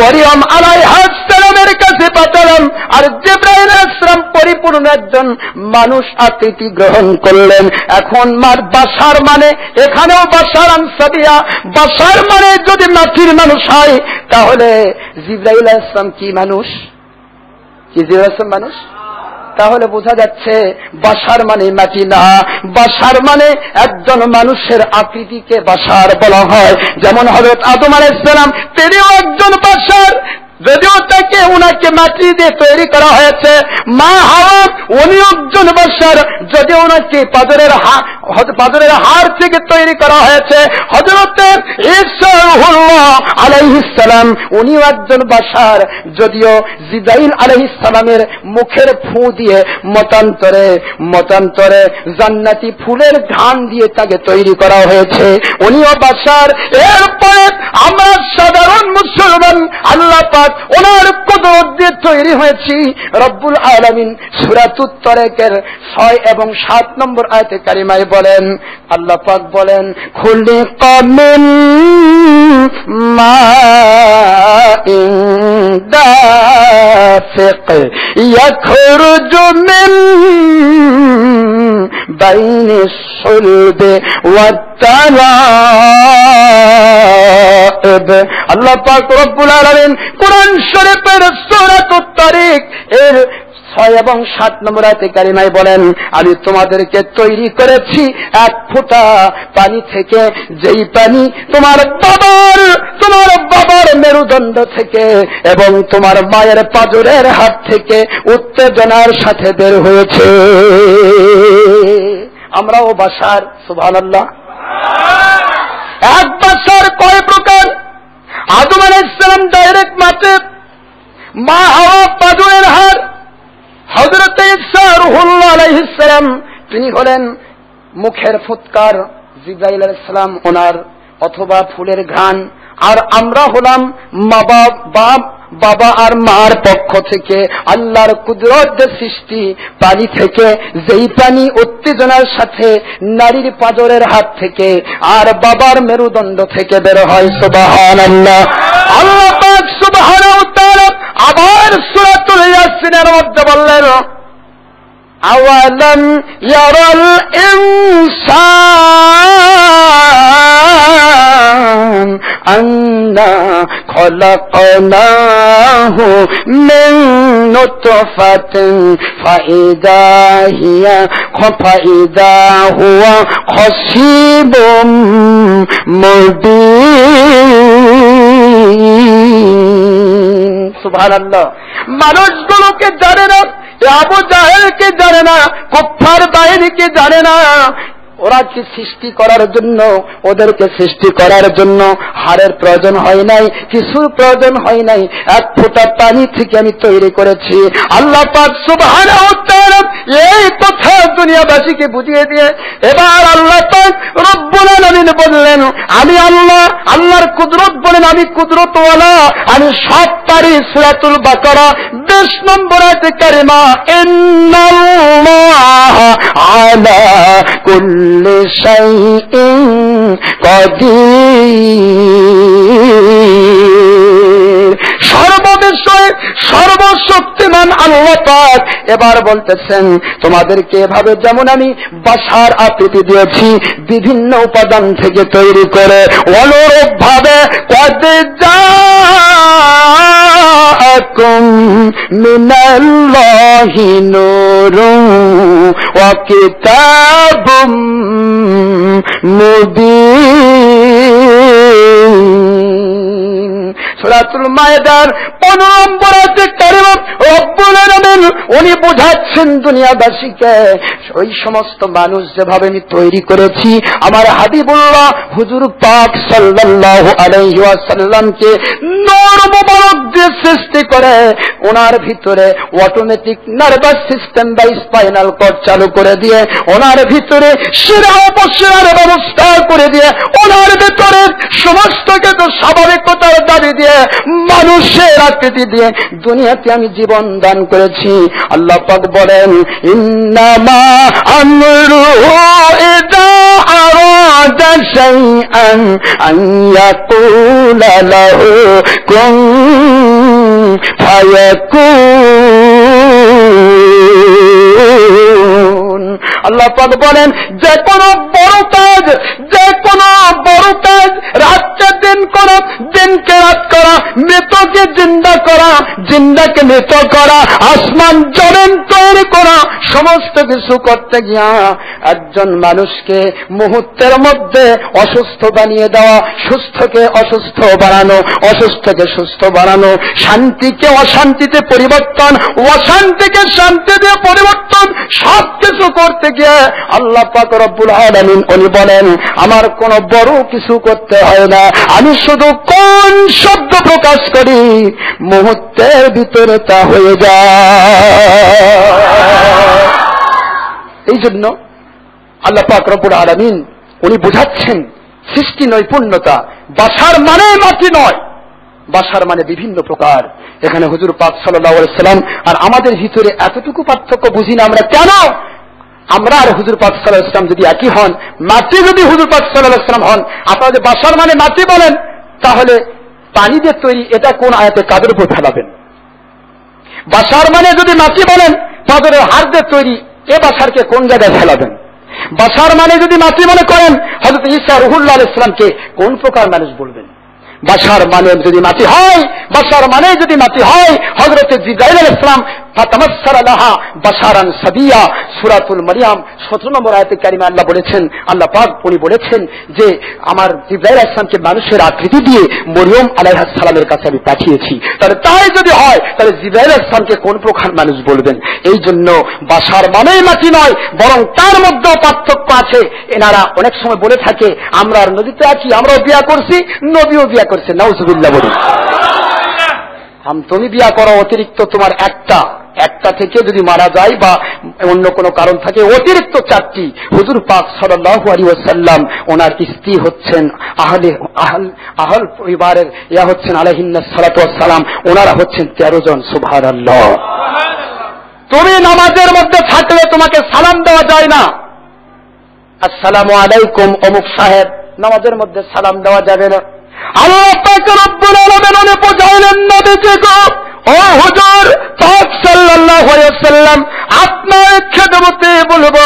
মরিয়ম আলাইহাস সালামের কাছে পাঠালাম। আর জিবরাইল আলাইহিস সালাম পরিপূর্ণ একজন মানুষ আকৃতি গ্রহণ করলেন। এখন মার বাশার মানে এখানেও বাশার আনসাবিয়া, বাশার মানে যদি মাটির মানুষ হয় তাহলে জিবরাইল আলাইহিস সালাম কি মানুষ? কি জিবরাইল মানুষ? তাহলে বোঝা যাচ্ছে বাশার মানে মাটি না, বাশার মানে একজন মানুষের আকৃতিকে বাশার বলা হয়। যেমন হযরত আদম আলাইহিস সালাম তিনিও একজন বাশার, যদিও তাকে ওনাকে মাটি দিয়ে তৈরি করা হয়েছে। মা হাওয়া উনি একজন বাশার, যদিও ওনাকে পাথরের হাড় থেকে তৈরি করা হয়েছে। হযরত ঈসা আলাইহিস সালাম উনিও একজন বাশার, যদিও জিবরাইল আলাইহিস সালামের মুখের ফু দিয়ে মতান্তরে জান্নাতি ফুলের ঘ্রাণ দিয়ে তাকে তৈরি করা হয়েছে, উনিও বাশার। এরপরে আমরা সাধারণ মুসলমান আল্লাহ পাক ওনার কুদরত দিয়ে তৈরি হয়েছি। রব্বুল আলামিন সূরাতুত তারিকের 6 এবং 7 নম্বর আয়াতে কারিমায় বলেন, আল্লাহ পাক বলেন খুলিকা মিন মাইন দাফিক ইয়াখরুজু মিন বাইনিস সুলবি ওয়াত তারাইব। আল্লাহ পাক রব্বুল আলামিন কোরআন শরীফের সূরাতুত তারিক এর 6 এবং 7 নম্বর আয়াতে কারিমায় বলেন আমি তোমাদেরকে তৈরি করেছি এক ফোঁটা পানি থেকে, যেই পানি তোমার বাবার মেরুদণ্ড থেকে এবং তোমার মায়ের পাঁজরের হাত থেকে উত্তেজনার সাথে বের হয়েছে। আমরাও বাশার, সুবহানাল্লাহ। এক বাশার কয় প্রকার? আদম আলাইহিস সালাম ডাইরেক্ট মাটি, মা হাওয়া পাঁজরের হাড়, হযরত ঈসা রূহুল্লাহ আলাইহিস সালাম তিনি হলেন মুখের ফুৎকার, জিবরাইল আলাইহিস সালাম ওনার অথবা ফুলের ঘ্রাণ, আর আমরা হলাম বাবা আর মার পক্ষ থেকে আল্লাহর কুদরত সৃষ্টি পানি থেকে, যেই পানি উত্তেজনার সাথে নারীর পাঁজরের হাত থেকে আর বাবার মেরুদণ্ড থেকে বের হয়। সুবহানাল্লাহ। আল্লাহ পাক সুবহানাহু ওয়া তাআলা আবার সূরাতুল ইয়াসিনের মধ্যে বললেন আওয়ালাম ইয়ারাল ইনসান আন্না খলাকনাহু মিন নুতফাতিন ফাইদা হুয়া খাসিবুম মুবিন। সুবহানাল্লাহ। মানুষগুলোকে জানে না, আবু জাহেলকে জানে না, কুফার বাহিনীকে জানে না, ওরা কি সৃষ্টি করার জন্য, ওদেরকে সৃষ্টি করার জন্য হাড়ের প্রয়োজন হয় নাই, কিছুর প্রয়োজন হয় নাই, এক ফোঁটা পানি থেকে আমি তৈরি করেছি। আল্লাহ পাক সুবহানাহু ওয়া তাআলা এই কথা দুনিয়াবাসীকে বুঝিয়ে দিয়ে এবার আল্লাহ পাক রব্বুল আলামিন বললেন আমি আল্লাহর কুদরত বলেন আমি কুদরতওয়ালা, আমি সব পারি। সূরাতুল বাকারা 20 নম্বর আয়াতে কারিমা ইন্নাল্লাহা আলা কুল্লি শাইইন কাদির। সর্ববিষয়ে সর্বশক্তিমান আল্লাহ পাক এবার বলতেছেন তোমাদেরকে এভাবে যেমন আমি বাশার আকৃতি দিয়েছি বিভিন্ন উপাদান থেকে তৈরি করে, অনুরূপ ভাবে কদ জাআকুম মিনাল্লাহি নূরুন ওয়া কিতাবুম মুবিন। সূরাতুল মায়েদার 15 নম্বর আয়াতে কারিমা রব্বুল আলামিন উনি বোঝাচ্ছেন দুনিয়াবাসীকে ওই সমস্ত মানুষ যেভাবে আমি তৈরি করেছি আমার হাবিবুল্লাহ হুজুর পাক সাল্লাল্লাহু আলাইহি ওয়াসাল্লামকে নূর মুবারক দিয়ে সৃষ্টি করে ওনার ভিতরে অটোমেটিক নার্ভাস সিস্টেম বা স্পাইনাল কর্ড চালু করে দিয়ে ওনার ভিতরে শিরা উপশিরার ব্যবস্থা করে দিয়ে ওনার ভিতরে সমস্ত কিছু স্বাভাবিকতার দাবি দিয়ে মানুষের আকৃতি দিয়ে দুনিয়াতে আমি জীবন দান করেছি। আল্লাহ পাক বলেন, ইন্নামা আমরুহু ইযা আরাদা শাইআন আন ইয়াকুলা লাহু কুন ফায়াকুন। আল্লাহ পাক বলেন, যে কোনো বড় কাজ, যে কোনো বড় কাজ, রাতকে দিন করা, দিনকে রাত করা, মৃতকে জিন্দা করা, জিন্দাকে মৃত করা, আসমান জমিন তৈরি করা, সমস্ত কিছু করতে গিয়া একজন মানুষকে মুহূর্তের মধ্যে অসুস্থ বানিয়ে দেওয়া, সুস্থকে অসুস্থ বানানো, অসুস্থকে সুস্থ বানানো, শান্তিকে অশান্তিতে পরিবর্তন, অশান্তিকে শান্তিতে পরিবর্তন, সব কিছু করতে গিয়ে আল্লাহ পাক রব্বুল আলামিন উনি বলেন, আমার কোনো বড় কিছু করতে হয় না, আমি শুধু কোন শব্দ প্রকাশ করি মুহূর্তের ভিতরে তা হয়ে যায়। এই জন্য আল্লাহ পাক রব্বুল আলামিন উনি বুঝাচ্ছেন সৃষ্টি নৈপুণ্যতা। বাসার মানে মাটি নয়, বাসার মানে বিভিন্ন প্রকার। এখানে হুজুর পাক সাল্লাল্লাহু আলাইহি সাল্লাম আর আমাদের ভিতরে এতটুকু পার্থক্য বুঝি না আমরা কেন? আমরা আর হুজুর পাক সাল্লাল্লাহু আলাইহি সাল্লাম যদি একই হন, মাটি যদি হুজুর পাক সাল্লাল্লাহু আলাইহি সাল্লাম হন, আপনারা যে বাসার মানে মাটি বলেন, তাহলে পানি দিয়ে তৈরি এটা কোন আয়াতে কাদের উপর ফেলাবেন? বাসার মানে যদি মাটি বলেন, পাথরের হাড় দিয়ে তৈরি এ বাসারকে কোন জায়গায় ফেলাবেন? বাসার মানে যদি মাটি মনে করেন, হযরত ঈসা রূহুল্লাহ আলাইহিস সালামকে কোন প্রকার মানুষ বলবেন? বাসার মানে যদি মাটি হয়, বাসার মানে যদি মাটি হয়, হযরত জিবরাইল আলাইহিস সালাম ফাতামাসসালা লাহা বাশারান সাবিয়া, সূরাতুল মারইয়াম 17 নম্বর আয়াতে কারিমা আল্লাহ বলেছেন, আল্লাহ পাক উনি বলেছেন যে আমার জিবরাইল আলাইহিস সালামকে মানুষের আকৃতি দিয়ে মরিয়ম আলাইহিস সালামের কাছে আমি পাঠিয়েছি। তাহলে তাই যদি হয়, তাহলে জিবরাইল আলাইহিস সালামকে কোন প্রকার মানুষ বলবেন? এই জন্য বাসার মানেই মাটি নয়, বরং তার মধ্যেও পার্থক্য আছে। এনারা অনেক সময় বলে থাকে আমরা আর নদীতে আছি, আমরাও বিয়া করছি, নবীও বিয়া করছে, নাউজুবিল্লাহ বলি। তুমি বিয়া করো অতিরিক্ত তোমার একটা থেকে যদি মারা যায় বা অন্য কোনো কারণ থাকে অতিরিক্ত 4টি। হুজুর পাক সাল্লাল্লাহু আলাইহি ওয়াসাল্লাম ওনার স্ত্রী হচ্ছেন আহল পরিবারের হচ্ছেন আলাইহিন্নাস সালাতু ওয়াস সালাম, ওনারা হচ্ছেন 13 জন। সুবহানাল্লাহ। তুমি নামাজের মধ্যে থাকলে তোমাকে সালাম দেওয়া যায় না, আসসালামু আলাইকুম অমুক সাহেব, নামাজের মধ্যে সালাম দেওয়া যাবে না। আল্লাহ পাক রব্বুল আলামিন উনি বুঝাইলেন নবীকে, ও হুজুর পাক সাল্লাল্লাহু আলাইহি ওয়াসাল্লাম, আপনার খেদমতে বলবো,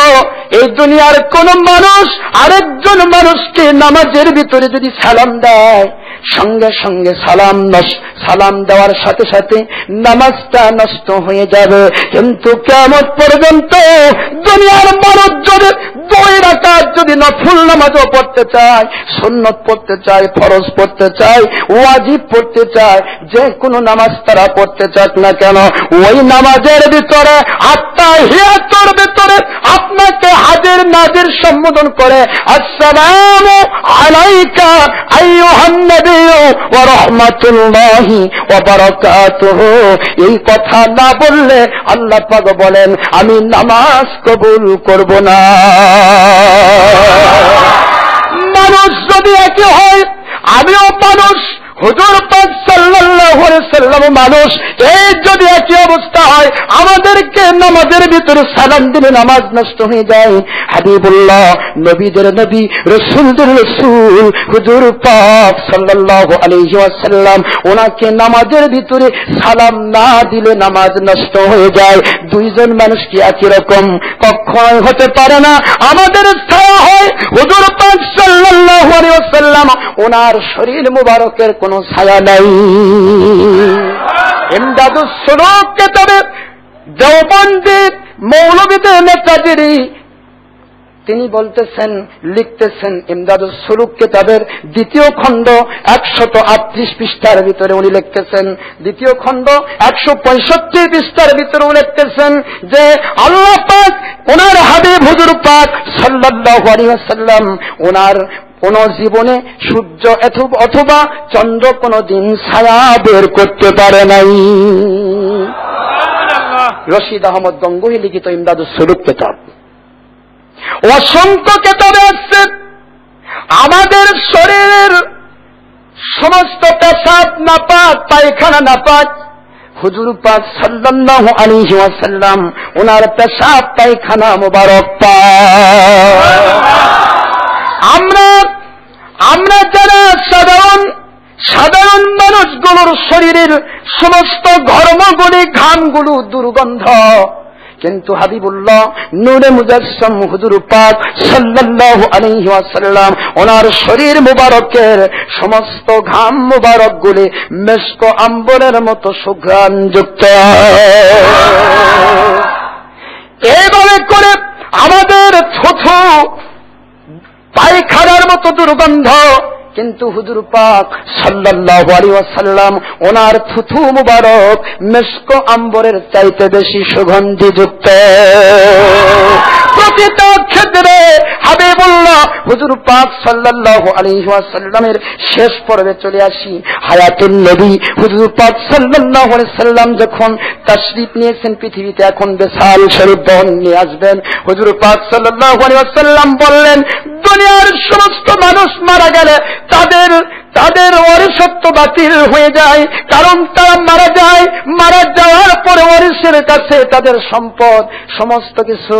এই দুনিয়ার কোন মানুষ আরেকজন মানুষকে নামাজের ভিতরে যদি সালাম দেয়, সঙ্গে সঙ্গে সালাম দেওয়ার সাথে সাথে নামাজটা নষ্ট হয়ে যাবে। কিন্তু কিয়ামত পর্যন্ত দুনিয়ার মানুষ যদি 2 রাকাত যদি নফল নামাজও পড়তে চায়, সুন্নত পড়তে চায়, ফরজ পড়তে চায়, ওয়াজিব পড়তে চায়, যে কোনো নামাজ তারা পড়তে চাক না কেন, ওই নামাজের ভিতরে আত্তাহিয়াতুর ভিতরে আপনাকে হাজির নাজির সম্বোধন করে আসসালামু আলাইকা আইয়ুহান নবী ওয়া রাহমাতুল্লাহি ওয়া বারাকাতুহু, এই কথা না বললে আল্লাহ পাক বলেন আমি নামাজ কবুল করব না। মানুষ যদি একই হয়, আমিও মানুষ, হুজুর পাক সাল্লাল্লাহু আলাইহি সাল্লাম মানুষ, এই যদি একই অবস্থা হয়, আমাদেরকে নামাজের ভিতরে সালাম দিলে নামাজ নষ্ট হয়ে যায়। হাবিবুল্লাহ, নবীদের নবী, রাসূলদের রাসূল হুজুর পাক সাল্লাল্লাহু আলাইহি ওয়াসাল্লাম, ওনাকে নামাজের ভিতরে সালাম না দিলে নামাজ নষ্ট হয়ে যায়। 2 জন মানুষ কি একই রকম? কখনোই হতে পারে না। আমাদের ছায়া হয় হুজুর পাক সাল্লাল্লাহু আলাইহি ওয়াসাল্লাম, ওনার শরীর মুবারকের কোনো ছায়া নাই। ইমদাদুস সুলুক কিতাবে দেওবন্দি মৌলভীদের নেতাগিরি তিনি বলতেছেন, লিখতেছেন, ইমদাদুস সুলুক কিতাবের 2য় খণ্ড 138 পৃষ্ঠার ভিতরে উনি লিখতেছেন, 2য় খণ্ড 165 পৃষ্ঠার ভিতরে উনি লিখতেছেন যে আল্লাহ পাক ওনার হাবিব হুজুর পাক সাল্লাল্লাহু আলাইহি ওয়াসাল্লাম ওনার কোন জীবনে সূর্য অথবা চন্দ্র কোনদিন ছায়া বের করতে পারে নাই। রশিদ আহমদ গঙ্গোহী লিখিত ইমদাদুস সুলুক কিতাব। অসংখ্য কিতাবে আছে আমাদের শরীরের সমস্ত পেশাব নাপাক, পায়খানা নাপাক, হুজুর পাক সাল্লাল্লাহু আলাইহি ওয়াসাল্লাম ওনার পেশাব পায়খানা মোবারক পাক। আমরা যারা সাধারণ মানুষগুলোর শরীরের সমস্ত ঘর্মগুলি, ঘামগুলো দুর্গন্ধ, কিন্তু হাবিবুল্লাহ নূরে মুজাসসাম হুজুর পাক সাল্লাল্লাহু আলাইহি ওয়াসাল্লাম ওনার শরীর মুবারকের সমস্ত ঘাম মুবারকগুলি মিস্ক আম্বরের মতো সুঘ্রাণ যুক্ত। এইভাবে করে আমাদের থুথু পায়খানার মতো দুর্গন্ধ, কিন্তু হুজুর পাক সাল্লাল্লাহু আলাইহি ওয়াসাল্লাম ওনার থুথু মুবারক মিস্ক আম্বরের চাইতে বেশি সুগন্ধিযুক্ত। প্রতিটা ক্ষেত্রে হাবিবুল্লাহ হুজুর পাক সাল্লাল্লাহু আলাইহি ওয়াসাল্লামের শেষ পর্বে চলে আসি। হায়াতুন নবী হুজুর পাক সাল্লাল্লাহু আলাইহি ওয়াসাল্লাম যখন তাশরীফ নিয়েছেন পৃথিবীতে, এখন বিশাল শরীফ বহন নিয়ে আসবেন, হুজুর পাক সাল্লাল্লাহু আলাইহি ওয়াসাল্লাম বললেন, দুনিয়ার সমস্ত মানুষ মারা গেলে তাদের ওয়ারিসত্ব বাতিল হয়ে যায়, কারণ তারা মারা যাওয়ার পরে ওয়ারিসের কাছে তাদের সম্পদ সমস্ত কিছু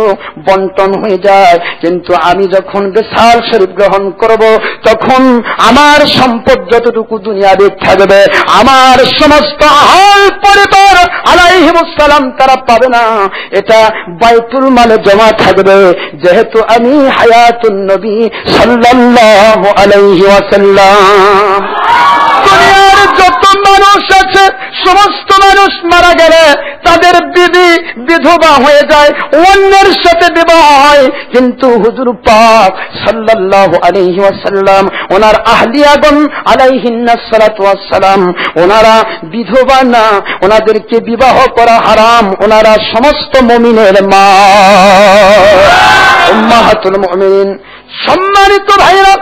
বন্টন হয়ে যায়। কিন্তু আমি যখন বিশাল শরীফ গ্রহণ করব, তখন আমার সম্পদ যতটুকু দুনিয়াতে থাকবে, আমার সমস্ত আহল পরিবার আলাইহিমুস সালাম তারা পাবে না, এটা বাইতুল মালে জমা থাকবে। যেহেতু আমি হায়াতুন নবী সাল্লাল্লাহু আলাইহি ওয়াসাল্লাম, দুনিয়ার যত মানুষ আছে সমস্ত মানুষ মারা গেলে তাদের বিবি বিধবা হয়ে যায়, অন্যের সাথে বিবাহ হয়, কিন্তু হুজুর পাক সাল্লাল্লাহু আলাইহি ওয়াসাল্লাম ওনার আহলিয়াগণ আলাইহিন্নাস সালাতু ওয়াস সালাম ওনারা বিধবা না, ওনাদেরকে বিবাহ করা হারাম, ওনারা সমস্ত মুমিনের মা, উম্মাহাতুল মুমিনিন। সম্মানিত ভাইরা,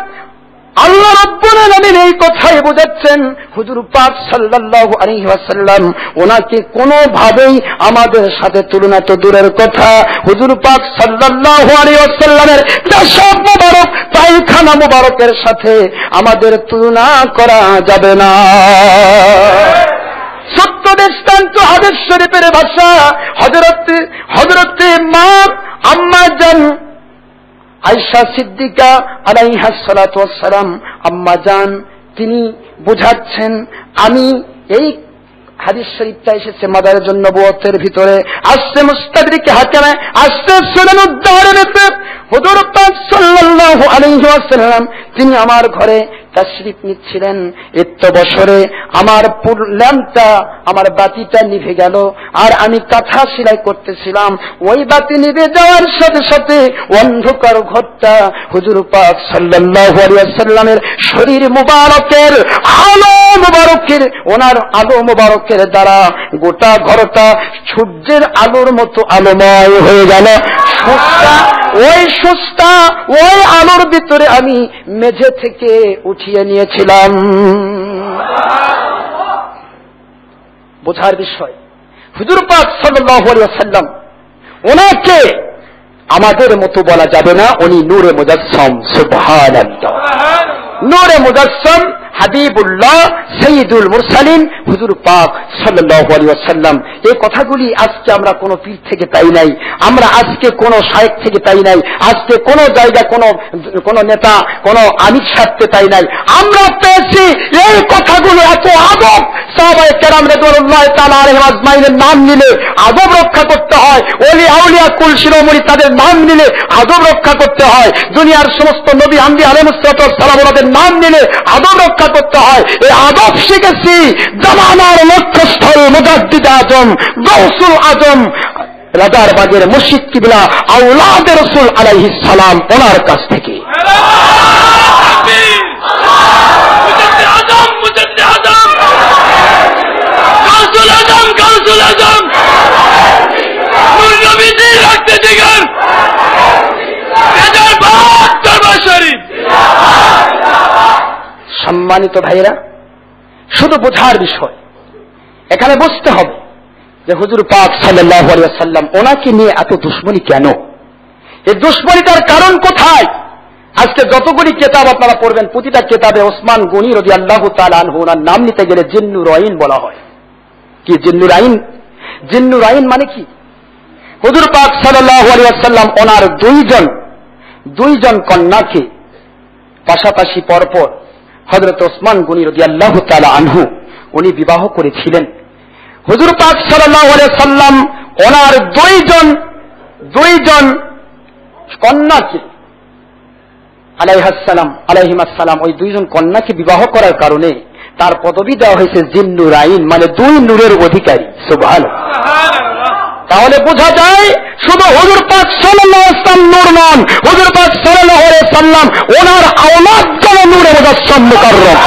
আল্লাহ রাব্বুল আলামিন এই কথাই বোঝাচ্ছেন, হুজুর পাক সাল্লাল্লাহু আলাইহি ওয়াসাল্লাম ওনাকে কোনোভাবেই আমাদের সাথে তুলনা তো দূরের কথা, হুজুর পাক সাল্লাল্লাহু আলাইহি ওয়াসাল্লামের পেশাব মুবারক পায়খানা মুবারকের সাথে আমাদের তুলনা করা যাবে না। সত্য দৃষ্টান্ত হাদিস শরীফের ভাষা, হযরতে মা আম্মা জান আয়েশা সিদ্দিকা আলাইহাস সালাতু ওয়াস সালাম, আম্মা জান, তিনি বুঝাচ্ছেন, আমি এই হাদিস শরীফটা এসেছে মাদারেজুন নবুওয়াতের ভিতরে, আসছে মুস্তাদরিক হাকিমে, আসছে সুনানুদ দারমিতে, হুজুর পাক সাল্লাল্লাহু আলাইহি ওয়াসাল্লাম তিনি আমার ঘরে তাশরীফ নিচ্ছিলেন। এত বছরে আমার ল্যাম্পটা, আমার বাতিটা নিভে গেল, আর আমি কাঁথা সেলাই করতেছিলাম, ওই বাতি নিভে যাওয়ার সাথে সাথে অন্ধকার ঘরটা হুজুর পাক সাল্লাল্লাহু আলাইহি ওয়াসাল্লামের শরীর মুবারকের আলো মুবারকের, ওনার আলো মুবারকের দ্বারা গোটা ঘরটা সূর্যের আলোর মতো আলোময় হয়ে গেল। ওই আলোর ভিতরে আমি মেঝে থেকে উঠিয়ে নিয়েছিলাম। বোঝার বিষয়, হুজুর পাক সাল্লাল্লাহু আলাইহি ওয়াসাল্লাম ওনাকে আমাদের মতো বলা যাবে না, উনি নূরে মুজাসসাম। সুবহানাল্লাহ, নূরে মুজাসসাম হাবিবুল্লাহ সাইয়্যিদুল মুরসালিন হুজুর পাক সাল্লাল্লাহু আলাইহি ওয়াসাল্লাম। এই কথাগুলি আজকে আমরা কোনো পীর থেকে পাই নাই, আমরা আজকে কোনো শায়েখ থেকে পাই নাই, আজকে কোনো জায়গা কোনো নেতা কোনো আমির সাথে পাই নাই, আমরা পেয়েছি এই কথাগুলো। এত আদব সাহাবায়ে কেরাম রাদিয়াল্লাহু তাআলা আলাইহিম আজমাইনের নাম নিলে আদব রক্ষা করতে হয়, ওলি আউলিয়া কুল শিরোমণি তাদের নাম নিলে আদব রক্ষা করতে হয়, দুনিয়ার সমস্ত নবী আম্বিয়া আলাইহিস সালাম ওনাদের নাম নিলে আদব রক্ষা করতে হয়। এই আদব শিখেছি জামানার লক্ষ্যস্থল মুজাদ্দিদ আজম গৌসুল আজম রাজারবাগের মুর্শিদ কিবলা আওলাদে রাসূল আলাইহিস সালাম ওনার কাছ থেকে। সম্মানিত ভাইরা, শুধু বোঝার বিষয়, এখানে বুঝতে হবে যে হুজুর পাক সাল্লাল্লাহু আলাইহি ওয়াসাল্লাম ওনাকে নিয়ে এত দুশমনী কেন, এই দুশমনীটার কারণ কোথায়? আজকে যতগুলি কিতাব আপনারা পড়বেন প্রতিটা কিতাবে ওসমান গনি রাদিয়াল্লাহু তাআলা আনহু ওনার নাম নিতে গেলে জিন্নুর আইন বলা হয়। কি জিন্নুর আইন? জিন্নুর আইন মানে কি? হুজুর পাক সাল্লাল্লাহু আলাইহি ওয়াসাল্লাম ওনার দুইজন কন্যাকে পাশাপাশি পরপর হযরত ওসমান গনি রাদিয়াল্লাহু তাআলা আনহু উনি বিবাহ করেছিলেন। হুজুর পাক সাল্লাল্লাহু আলাইহি ওয়াসাল্লাম ওনার দুইজন কন্যাকে আলাইহিমাসসালাম ওই দুইজন কন্যাকে বিবাহ করার কারণে তার পদবি দেওয়া হয়েছে জিন্নুর আইন, মানে দুই নূরের অধিকারী। সুবহানাল্লাহ। তাহলে বোঝা যায় শুধু হুজুর পাক সাল্লাল্লাহু আলাইহি ওয়াসাল্লাম নূর নন, হুজুর পাক সাল্লাল্লাহু আলাইহি ওয়াসাল্লাম ওনার আওলাদ যেন নূরে মুজাসসাম মুকাররম।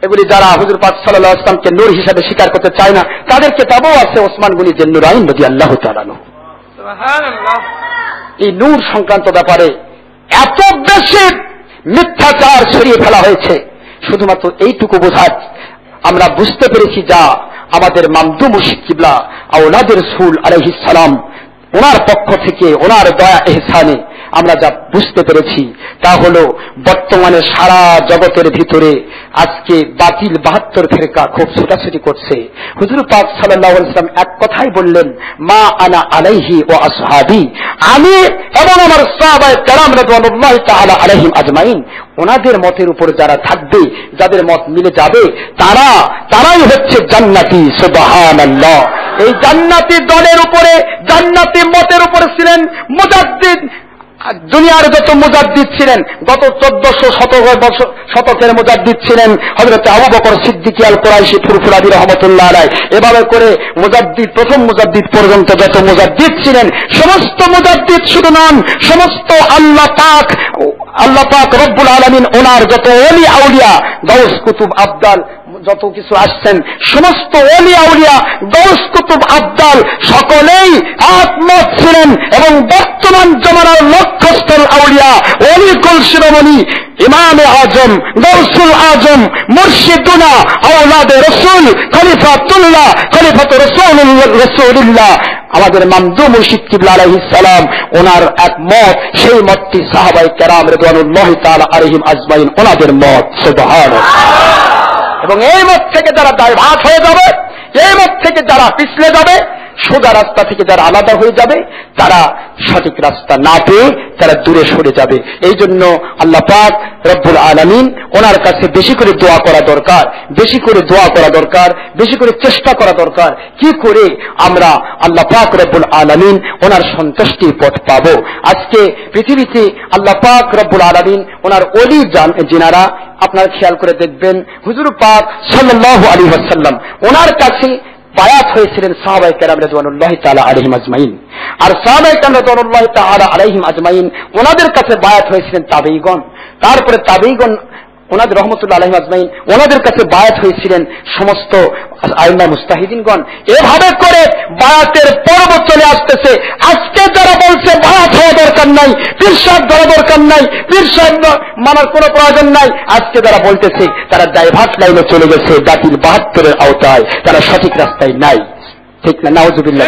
এগুলি যারা হুজুর পাক সাল্লাল্লাহু আলাইহি ওয়াসাল্লামকে নূর হিসাবে স্বীকার করতে চায় না তাদের কিতাবও আছে ওসমান গনি জিন্নুর আইন রাদিয়াল্লাহু তাআলা আনহু। সুবহানাল্লাহ। এই নূর সংক্রান্ত ব্যাপারে এত বেশি মিথ্যাচার ছড়িয়ে ফেলা হয়েছে, শুধুমাত্র এইটুকু বোঝায় আমরা বুঝতে পেরেছি যা আমাদের মামদু মুর্শিদ কিবলা আওলাদের রাসূল আলাইহিস সালাম ওনার পক্ষ থেকে ওনার দয়া ইহসানে আমরা যা বুঝতে পেরেছি তা হলো বর্তমানে সারা জগতের ভিতরে আজকে বাতিল 72 ফেরকা খুব ছোটাছুটি করছে। হুজুর পাক সাল্লাল্লাহু আলাইহি ওয়াসাল্লাম এক কথাই বললেন, মা আনা আলাইহি ওয়া আসহাবি, আমি এবং আমার সাহাবায়ে কেরাম রাদিয়াল্লাহু তাআলা আলাইহিম আজমাইন, ওনাদের মতের উপর যারা থাকবে, যাদের মত মিলে যাবে তারাই হচ্ছে জান্নাতি। সুবহানাল্লাহ। এই জান্নাতি দলের উপরে, জান্নাতি মতের উপরে ছিলেন মুজাদ্দিদ, দুনিয়ার যত মুজাদ্দিদ ছিলেন, গত 1400 শতকের মুজাদ্দিদ ছিলেন হযরত আবু বকর সিদ্দিক আল কুরাইশি ফুরফুরাদি রাহমাতুল্লাহ আলাইহি। এভাবে করে মুজাদ্দিদ, প্রথম মুজাদ্দিদ পর্যন্ত যত মুজাদ্দিদ ছিলেন সমস্ত মুজাদ্দিদ শুধু নন, সমস্ত আল্লাহ পাক রব্বুল আলামিন ওনার যত ওলি আউলিয়া, গাউস কুতুব আবদাল যত কিছু আসছেন, সমস্ত ওলি আউলিয়া, গাউস কুতুব আবদাল সকলেই একমত ছিলেন। এবং বর্তমান জমানার লক্ষ্যস্থল আউলিয়া, ওলি কুল শিরোমণি ইমামে আজম, গাউসুল আজম, মুর্শিদুনা, আওলাদে রাসূল, খলিফাতুর রাসূলুল্লাহ আমাদের মামদু মুর্শিদ কিবলা আলাইহিস সালাম ওনার এক মত, সেই মতটি সাহাবায়ে কেরাম রিদওয়ানুল্লাহি তাআলা আলাইহিম আজমাইন ওনাদের মত। সুবহানাল্লাহ। এবং এই মত থেকে যারা ডাইভার্ট হয়ে যাবে, এই মত থেকে যারা পিছলে যাবে, সোজা রাস্তা থেকে যারা আলাদা হয়ে যাবে, তারা সঠিক রাস্তা না পেয়ে তারা দূরে সরে যাবে। এই জন্য আল্লাহ পাক রব্বুল আলামিন ওনার কাছে বেশি করে দোয়া করা দরকার, বেশি করে দোয়া করা দরকার, বেশি করে চেষ্টা করা দরকার, কি করে আমরা আল্লাহ পাক রব্বুল আলামিন ওনার সন্তুষ্টির পথ পাবো। আজকে পৃথিবীতে আল্লাহ পাক রব্বুল আলামিন ওনার ওলি জিনারা, আপনারা খেয়াল করে দেখবেন হুজুর পাক সাল্লাল্লাহু আলাইহি ওয়াসাল্লাম ওনার কাছে বায়াত হয়েছিলেন সাহাবায়ে কেরাম রাদিয়াল্লাহু তাআলা আলাইহিম আজমাইন, আর সাহাবায়ে কেরাম রাদিয়াল্লাহু তাআলা আলাইহিম আজমাইন ওনাদের কাছে বায়াত হয়েছিলেন তাবেঈগণ, তারপরে তাবেঈগণ ওনাদের রহমতুল্লাহ আলাইহিম আজমাইন ওনাদের কাছে বায়াত হয়েছিলেন সমস্ত আইম্মা মুস্তাহিদিনগণ। এভাবে করে বায়াতের পর্ব চলে আসতেছে। আজকে যারা বলছে বায়াত হওয়া দরকার নাই, পীর সাহেব ধরা দরকার নাই, পীর সাহেব মানার কোনো প্রয়োজন নাই, আজকে যারা বলতেছে তারা ডাইভার্ট লাইনে চলে গেছে, বাতিল 72-এর আওতায়, তারা সঠিক রাস্তায় নাই। ঠিক না? নাউজুবিল্লাহ।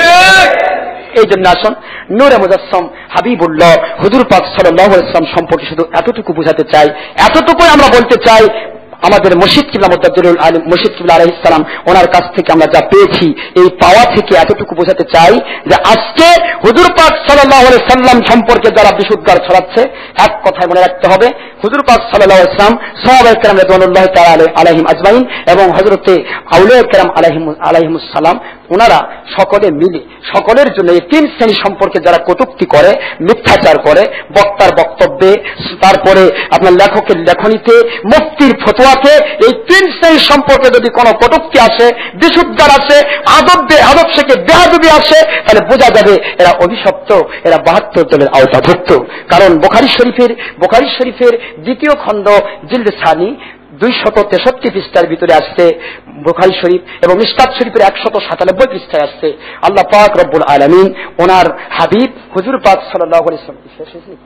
এই জন্য আসুন নূরে মুজাসসাম হাবিবুল্লাহ হুজুর পাক সাল্লাল্লাহু আলাইহি ওয়াসাল্লাম সম্পর্কে শুধু এতটুকু বোঝাতে চাই, এতটুকুই আমরা বলতে চাই। আমাদের মুর্শিদ কিবলা মুতাদ্দিরুল আলিম মুর্শিদ কিবলা আলাইহিস সালাম ওনার কাছ থেকে আমরা যা পেয়েছি, এই পাওয়া থেকে এতটুকু বোঝাতে চাই যে আজকে হুজুর পাক সাল্লাল্লাহু আলাইহি ওয়াসাল্লাম সম্পর্কে যারা বিশুদ্ধার ছড়াচ্ছে, এক কথায় মনে রাখতে হবে, হুজুর পাক সাল্লাল্লাহু আলাইহি ওয়াসাল্লাম, সাহাবায়ে কেরাম রাদিয়াল্লাহু তাআলা আলাইহিম আজমাইন এবং হযরতে আউলিয়া কেরাম আলাইহিমুস সালাম, ওনারা সকলে মিলে সকলের জন্য এই তিন শ্রেণী সম্পর্কে যারা কটূক্তি করে, মিথ্যাচার করে, বক্তার বক্তব্যে, তারপরে আপনার লেখকের লেখনীতে, মুফতির ফতোয়াতে, এই তিন শ্রেণী সম্পর্কে যদি কোনো কটূক্তি আসে, বিশুদ্ধার আসে, আদব থেকে বেয়াদবি আসে, তাহলে বোঝা যাবে এরা অভিশপ্ত, এরা 72 দলের আওতাভুক্ত। কারণ বুখারী শরীফের 2য় খণ্ড জিলদ সানি 263 পৃষ্ঠার ভিতরে আসছে বুখারী শরীফ, এবং মিশকাত শরীফের 197 পৃষ্ঠায় আসছে আল্লাহ পাক রব্বুল আলামিন ওনার হাবিব হুজুর পাক সাল্লাল্লাহু আলাইহি ওয়াসাল্লাম,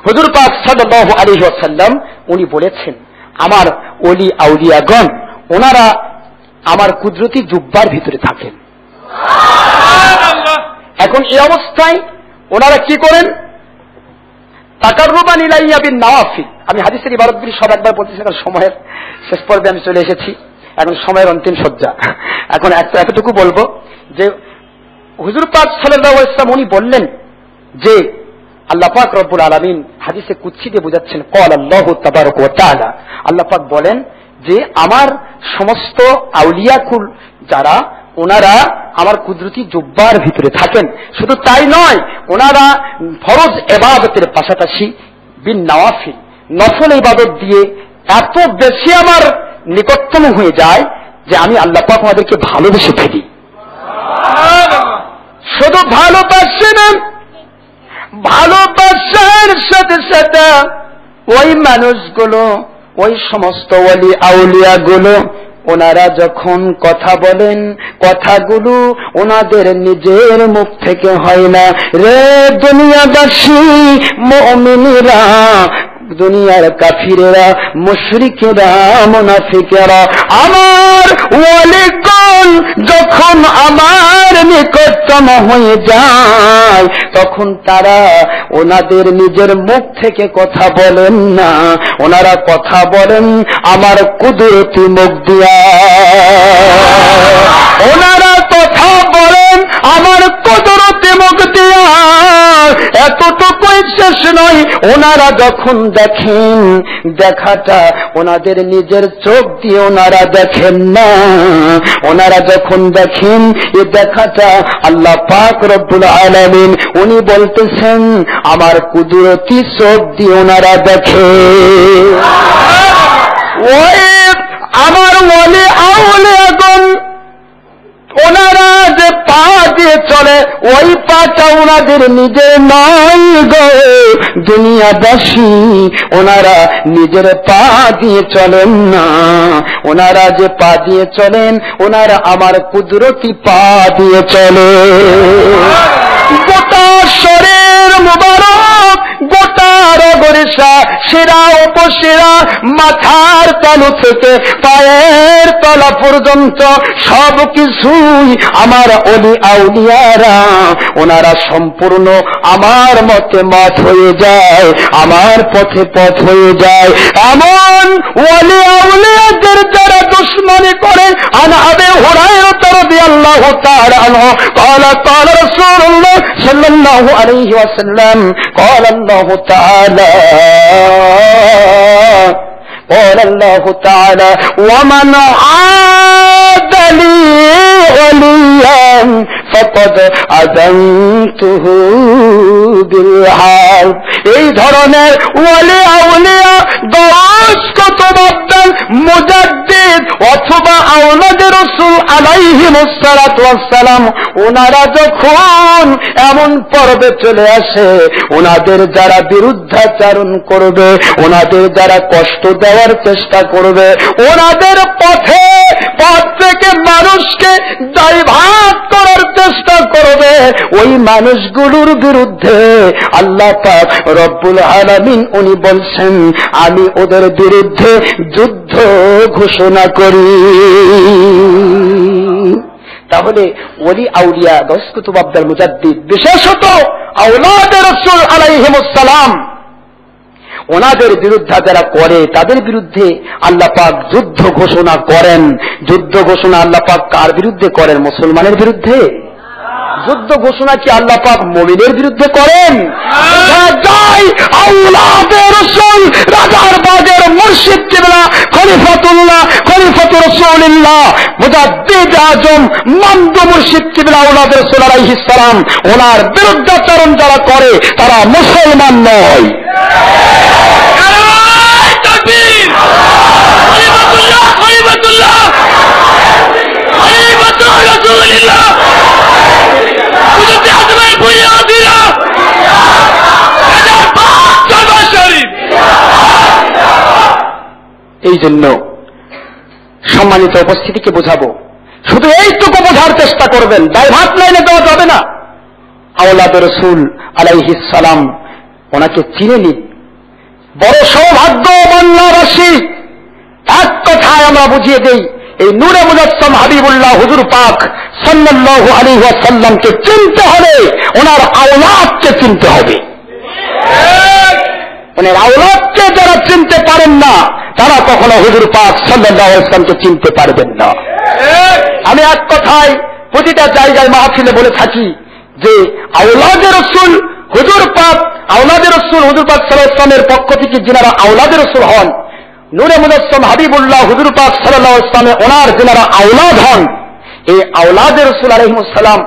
হুজুর পাক সাল্লাল্লাহু আলাইহি ওয়াসাল্লাম উনি বলেছেন, আমার ওলি আউলিয়াগণ ওনারা আমার কুদরতি জুব্বার ভিতরে থাকেন। এখন এই অবস্থায় ওনারা কি করেন? তাকাররুবান ইলাইয়া বিন নওয়াফিল। আমি হাদিসের ইবারতগুলি সব একবার বলতেছি, কারণ সময়ের শেষ পর্বে আমি চলে এসেছি, এখন সময়ের অন্তিম সজ্জা। এখন এতটুকু বলবো যে হুজুর পাক সাল্লাল্লাহু আলাইহি ওয়াসাল্লাম উনি বললেন যে আল্লাহ পাক রব্বুল আলামিন হাদিসে কুদসি দিয়ে বোঝাচ্ছেন, ক্বাল আল্লাহু তাবারাকা ওয়া তাআলা, আল্লাহ পাক বলেন যে আমার সমস্ত আউলিয়াকুল যারা, ওনারা আমার কুদরতি জুব্বার ভিতরে থাকেন। শুধু তাই নয়, ওনারা ফরজ ইবাদতের পাশাপাশি বিন নওয়াফিল, নফল ইবাদত দিয়ে এত বেশি আমার নিকটতম হয়ে যায় যে আমি আল্লাহ পাক আমাদেরকে ভালোবেসে ফেলি। শুধু ভালোবাসে না, ভালোবাসার সাথে সাথে ওই মানুষগুলো, ওই সমস্ত ওলি আউলিয়া গুলো, ওনারা যখন কথা বলেন, কথাগুলো ওনাদের নিজের মুখ থেকে হয় না। রে দুনিয়াবাসী মুমিনেরা, দুনিয়ার কাফিরেরা, মুশরিকেরা, মুনাফিকেরা, আমার ওয়ালিগণ যখন আমার নিকটতম হয়ে যায় তখন তারা ওনাদের নিজের মুখ থেকে কথা বলেন না, ওনারা কথা বলেন আমার কুদরতি মুখ দিয়া। ওনারা কথা বলেন আমার কুদরতি মুখ দিয়া। এতটুকুই শেষ নয়, ওনারা যখন দেখেন, দেখাটা ওনাদের নিজের চোখ দিয়ে ওনারা দেখেন না, ওনারা যখন দেখেন এ দেখাটা আল্লাহ পাক রব্বুল আলামিন উনি বলতেছেন আমার কুদরতি চোখ দিয়ে ওনারা দেখে। ওই আমার ওলি আউলিয়াগণ ওনারা যে পা দিয়ে চলে, ওই পাটা ওনাদের নিজের নয় গো দুনিয়াবাসী, ওনারা নিজের পা দিয়ে চলেন না, ওনারা যে পা দিয়ে চলেন ওনারা আমার কুদরতি পা দিয়ে চলে। গোটা শরীর মুবারক, গোটা রগরেশা, শিরা উপশিরা, মাথার তালু থেকে পায়ের তলা পর্যন্ত সব কিছুই আমার ওলি আউলিয়ারা, ওনারা সম্পূর্ণ আমার মতে মত হয়ে যায়, আমার পথে পথ হয়ে যায়। এমন ওলি আউলিয়াদের যারা দুশমনি করে, আন আবি হুরায়রা রাদিয়াল্লাহু তাআলা আনহু قال قال رسول الله صلى الله عليه وسلم قال الله تعالى قال الله تعالى ومن عاد لي وليا فقد أذنته بالحرب। এই ধরনের ওলি আউলিয়া 10 কুতুবুদ্দিন মুজাদ্দিদ অথবা আওলাদে রাসূল আলাইহিমুস সালাতু ওয়াস সালাম, ওনারা যখন এমন পর্বে চলে আসে, ওনাদের যারা বিরুদ্ধাচরণ করবে, ওনাদের যারা কষ্ট দেওয়ার চেষ্টা করবে, ওনাদের পথে পথ থেকে মানুষকে ডাইভার্ট করার চেষ্টা করবে, ওই মানুষগুলোর বিরুদ্ধে আল্লাহ পাক রব্বুল আলামিন উনি বলছেন আমি ওদের বিরুদ্ধে যুদ্ধ ঘোষণা করি। তাহলে ওলি আউলিয়া 10 কুতুবুদ্দিন মুজাদ্দিদ, বিশেষত আওলাদে রাসূল আলাইহিমুস সালাম, ওনাদের বিরুদ্ধে যারা করে তাদের বিরুদ্ধে আল্লাহ পাক যুদ্ধ ঘোষণা করেন। যুদ্ধ ঘোষণা আল্লাহ পাক কার বিরুদ্ধে করেন? মুসলমানের বিরুদ্ধে। যুদ্ধ ঘোষণা কি আল্লাহ পাক মুমিনের বিরুদ্ধে করেন? আওলাদে রাসূল রাজার বাগের মুর্শিদ কিবলা খলিফাতুল্লাহ, খলিফাতুর রাসূলুল্লাহ, মুজাদ্দিদ আজম মামদু মুর্শিদ কিবলা আওলাদে রাসূল আলাইহিস সালাম, ওনার বিরুদ্ধাচরণ যারা করে তারা মুসলমান নয়। এই জন্য সম্মানিত উপস্থিতিকে বোঝাবো, শুধু এইটুকু বোঝার চেষ্টা করবেন, ডাইভার্ট লাইনে দেওয়া যাবে না। আওলাদে রাসূল আলাইহিস সালাম ওনাকে চিনে নিন। বড় সৌভাগ্য বাংলাবাসী, এক কথায় আমরা বুঝিয়ে দেই, এই নূরে মুজাসসাম হাবিবুল্লাহ হুজুর পাক সাল্লাল্লাহু আলাইহি ওয়াসাল্লামকে চিনতে হলে ওনার আওলাদকে চিনতে হবে। ওনার আওলাদকে যারা চিনতে পারেন না তারা কখনো হুজুর পাক সাল্লাল্লাহু আলাইহি ওয়াসাল্লামকে চিনতে পারবেন না। আমি এক কথায় প্রতিটা জায়গায় মাহফিলে বলে থাকি যে আওলাদে রাসূল হুজুর পাক, আওলাদে রাসূল হুজুর পাক সাল্লাল্লাহু আলাইহি ওয়াসাল্লামের পক্ষ থেকে যিনারা আওলাদে রাসূল হন, নূরে মুজাসসাম হাবিবুল্লাহ হুজুর পাক সাল্লাল্লাহু আলাইহি ওয়াসাল্লাম ওনার যিনারা আওলাদ হন, এই আওলাদে রাসূল আলাইহিস সালাম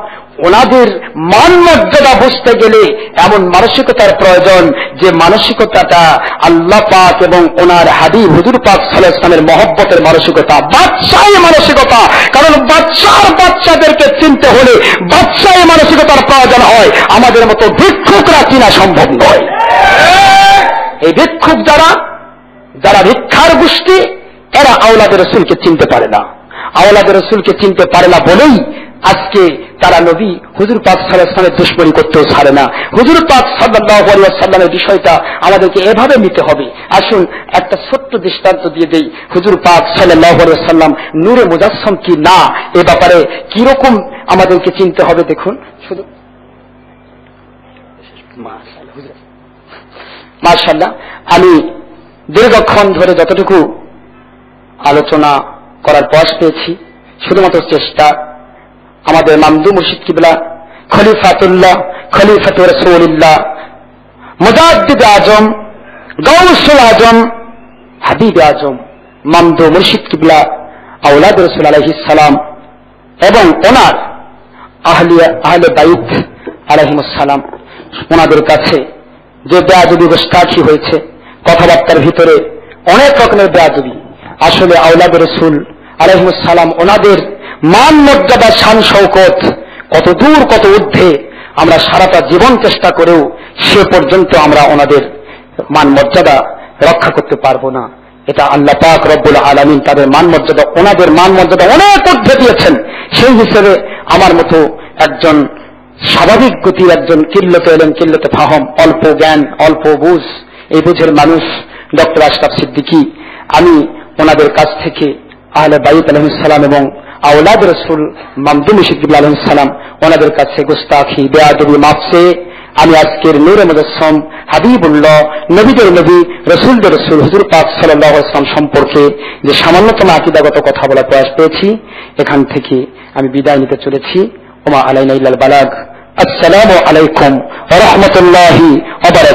ওনাদের মান মর্যাদা বুঝতে গেলে এমন মানসিকতার প্রয়োজন যে মানসিকতাটা আল্লাহ পাক এবং ওনার হাবিব হুজুর পাক সাল্লাল্লাহু আলাইহি ওয়াসাল্লামের মহব্বতের মানসিকতা, বাদশাহী মানসিকতা। কারণ বাচ্চাদেরকে চিনতে হলে বাদশাহী মানসিকতার প্রয়োজন হয়, আমাদের মতো ভিক্ষুকরা চিনা সম্ভব নয়। এই ভিক্ষুক যারা ভিক্ষার গোষ্ঠী, এরা আওলাদে রাসূলকে চিনতে পারে না। আওলাদে রাসূলকে চিনতে পারে না বলেই আজকে তারা নবী হুজুর পাক সাল্লাল্লাহু আলাইহি ওয়াসাল্লামের দুশমনি করতেও ছাড়ে না। হুজুর পাক সাল্লাল্লাহু আলাইহি ওয়াসাল্লামের বিষয়টা আমাদেরকে এভাবে নিতে হবে। আসুন একটা ছোট্ট দৃষ্টান্ত দিয়ে দেই। হুজুর পাক সাল্লাল্লাহু আলাইহি ওয়াসাল্লাম নূরে মুজাসসাম কি না, এ ব্যাপারে কিরকম আমাদেরকে চিনতে হবে দেখুন। শুধু মাশাআল্লাহ, আমি দীর্ঘক্ষণ ধরে যতটুকু আলোচনা করার প্রয়াস পেয়েছি, শুধুমাত্র চেষ্টা আমাদের মামদু মুর্শিদ কিবলা খলিফাতুর রাসূলুল্লাহ মুজাদ্দিদ আজম গাউসুল আজম হাবিব আজম মামদু মুর্শিদ কিবলা আওলাদ রাসূল আলাইহিস সালাম এবং ওনার আহলে বাইত আলাইহিমুস সালাম, ওনাদের কাছে যে বেয়াদবি গোস্তাখি হয়েছে, কথাবার্তার ভিতরে অনেক রকমের বেয়াদবি, আসলে আওলাদ রাসূল আলাইহিমুস সালাম ওনাদের মান মর্যাদা শান শৌকত কত দূর কত ঊর্ধ্বে, আমরা সারাটা জীবন চেষ্টা করেও সে পর্যন্ত আমরা ওনাদের মান মর্যাদা রক্ষা করতে পারবো না। এটা আল্লাহ পাক রব্বুল আলামিন তাদের মান মর্যাদা, ওনাদের মান মর্যাদা অনেক ঊর্ধ্বে দিয়েছেন। সেই হিসেবে আমার মতো একজন স্বাভাবিক গতির একজন কিল্লতে এলেন কিল্লতে ফাহম, অল্প জ্ঞান অল্প বুঝ, এই বুঝের মানুষ ডক্টর আশরাফ সিদ্দিকী, আমি ওনাদের কাছ থেকে আহলে বাইত আলাইহিস সালাম এবং আওলাদ রাসূল মামদু মুর্শিদ কিবলা আলাইহিস সালাম ওনাদের কাছে গুস্তাখি বেয়াদবি মাফসে আমি আজকের নূরে মুজাসসাম হাবিবুল্লাহ নবীদের নবী রাসূলদের রাসূল হুজুর পাক সাল্লাল্লাহু আলাইহি ওয়াসাল্লাম সম্পর্কে যে সামান্যতম আকীদাগত কথা বলার প্রয়াস পেয়েছি, এখান থেকে আমি বিদায় নিতে চলেছি। ওমা আলাইনা ইল্লাল বালাগ। আসসালামু আলাইকুম ওয়া রাহমাতুল্লাহি ওয়া বারাকাতুহু।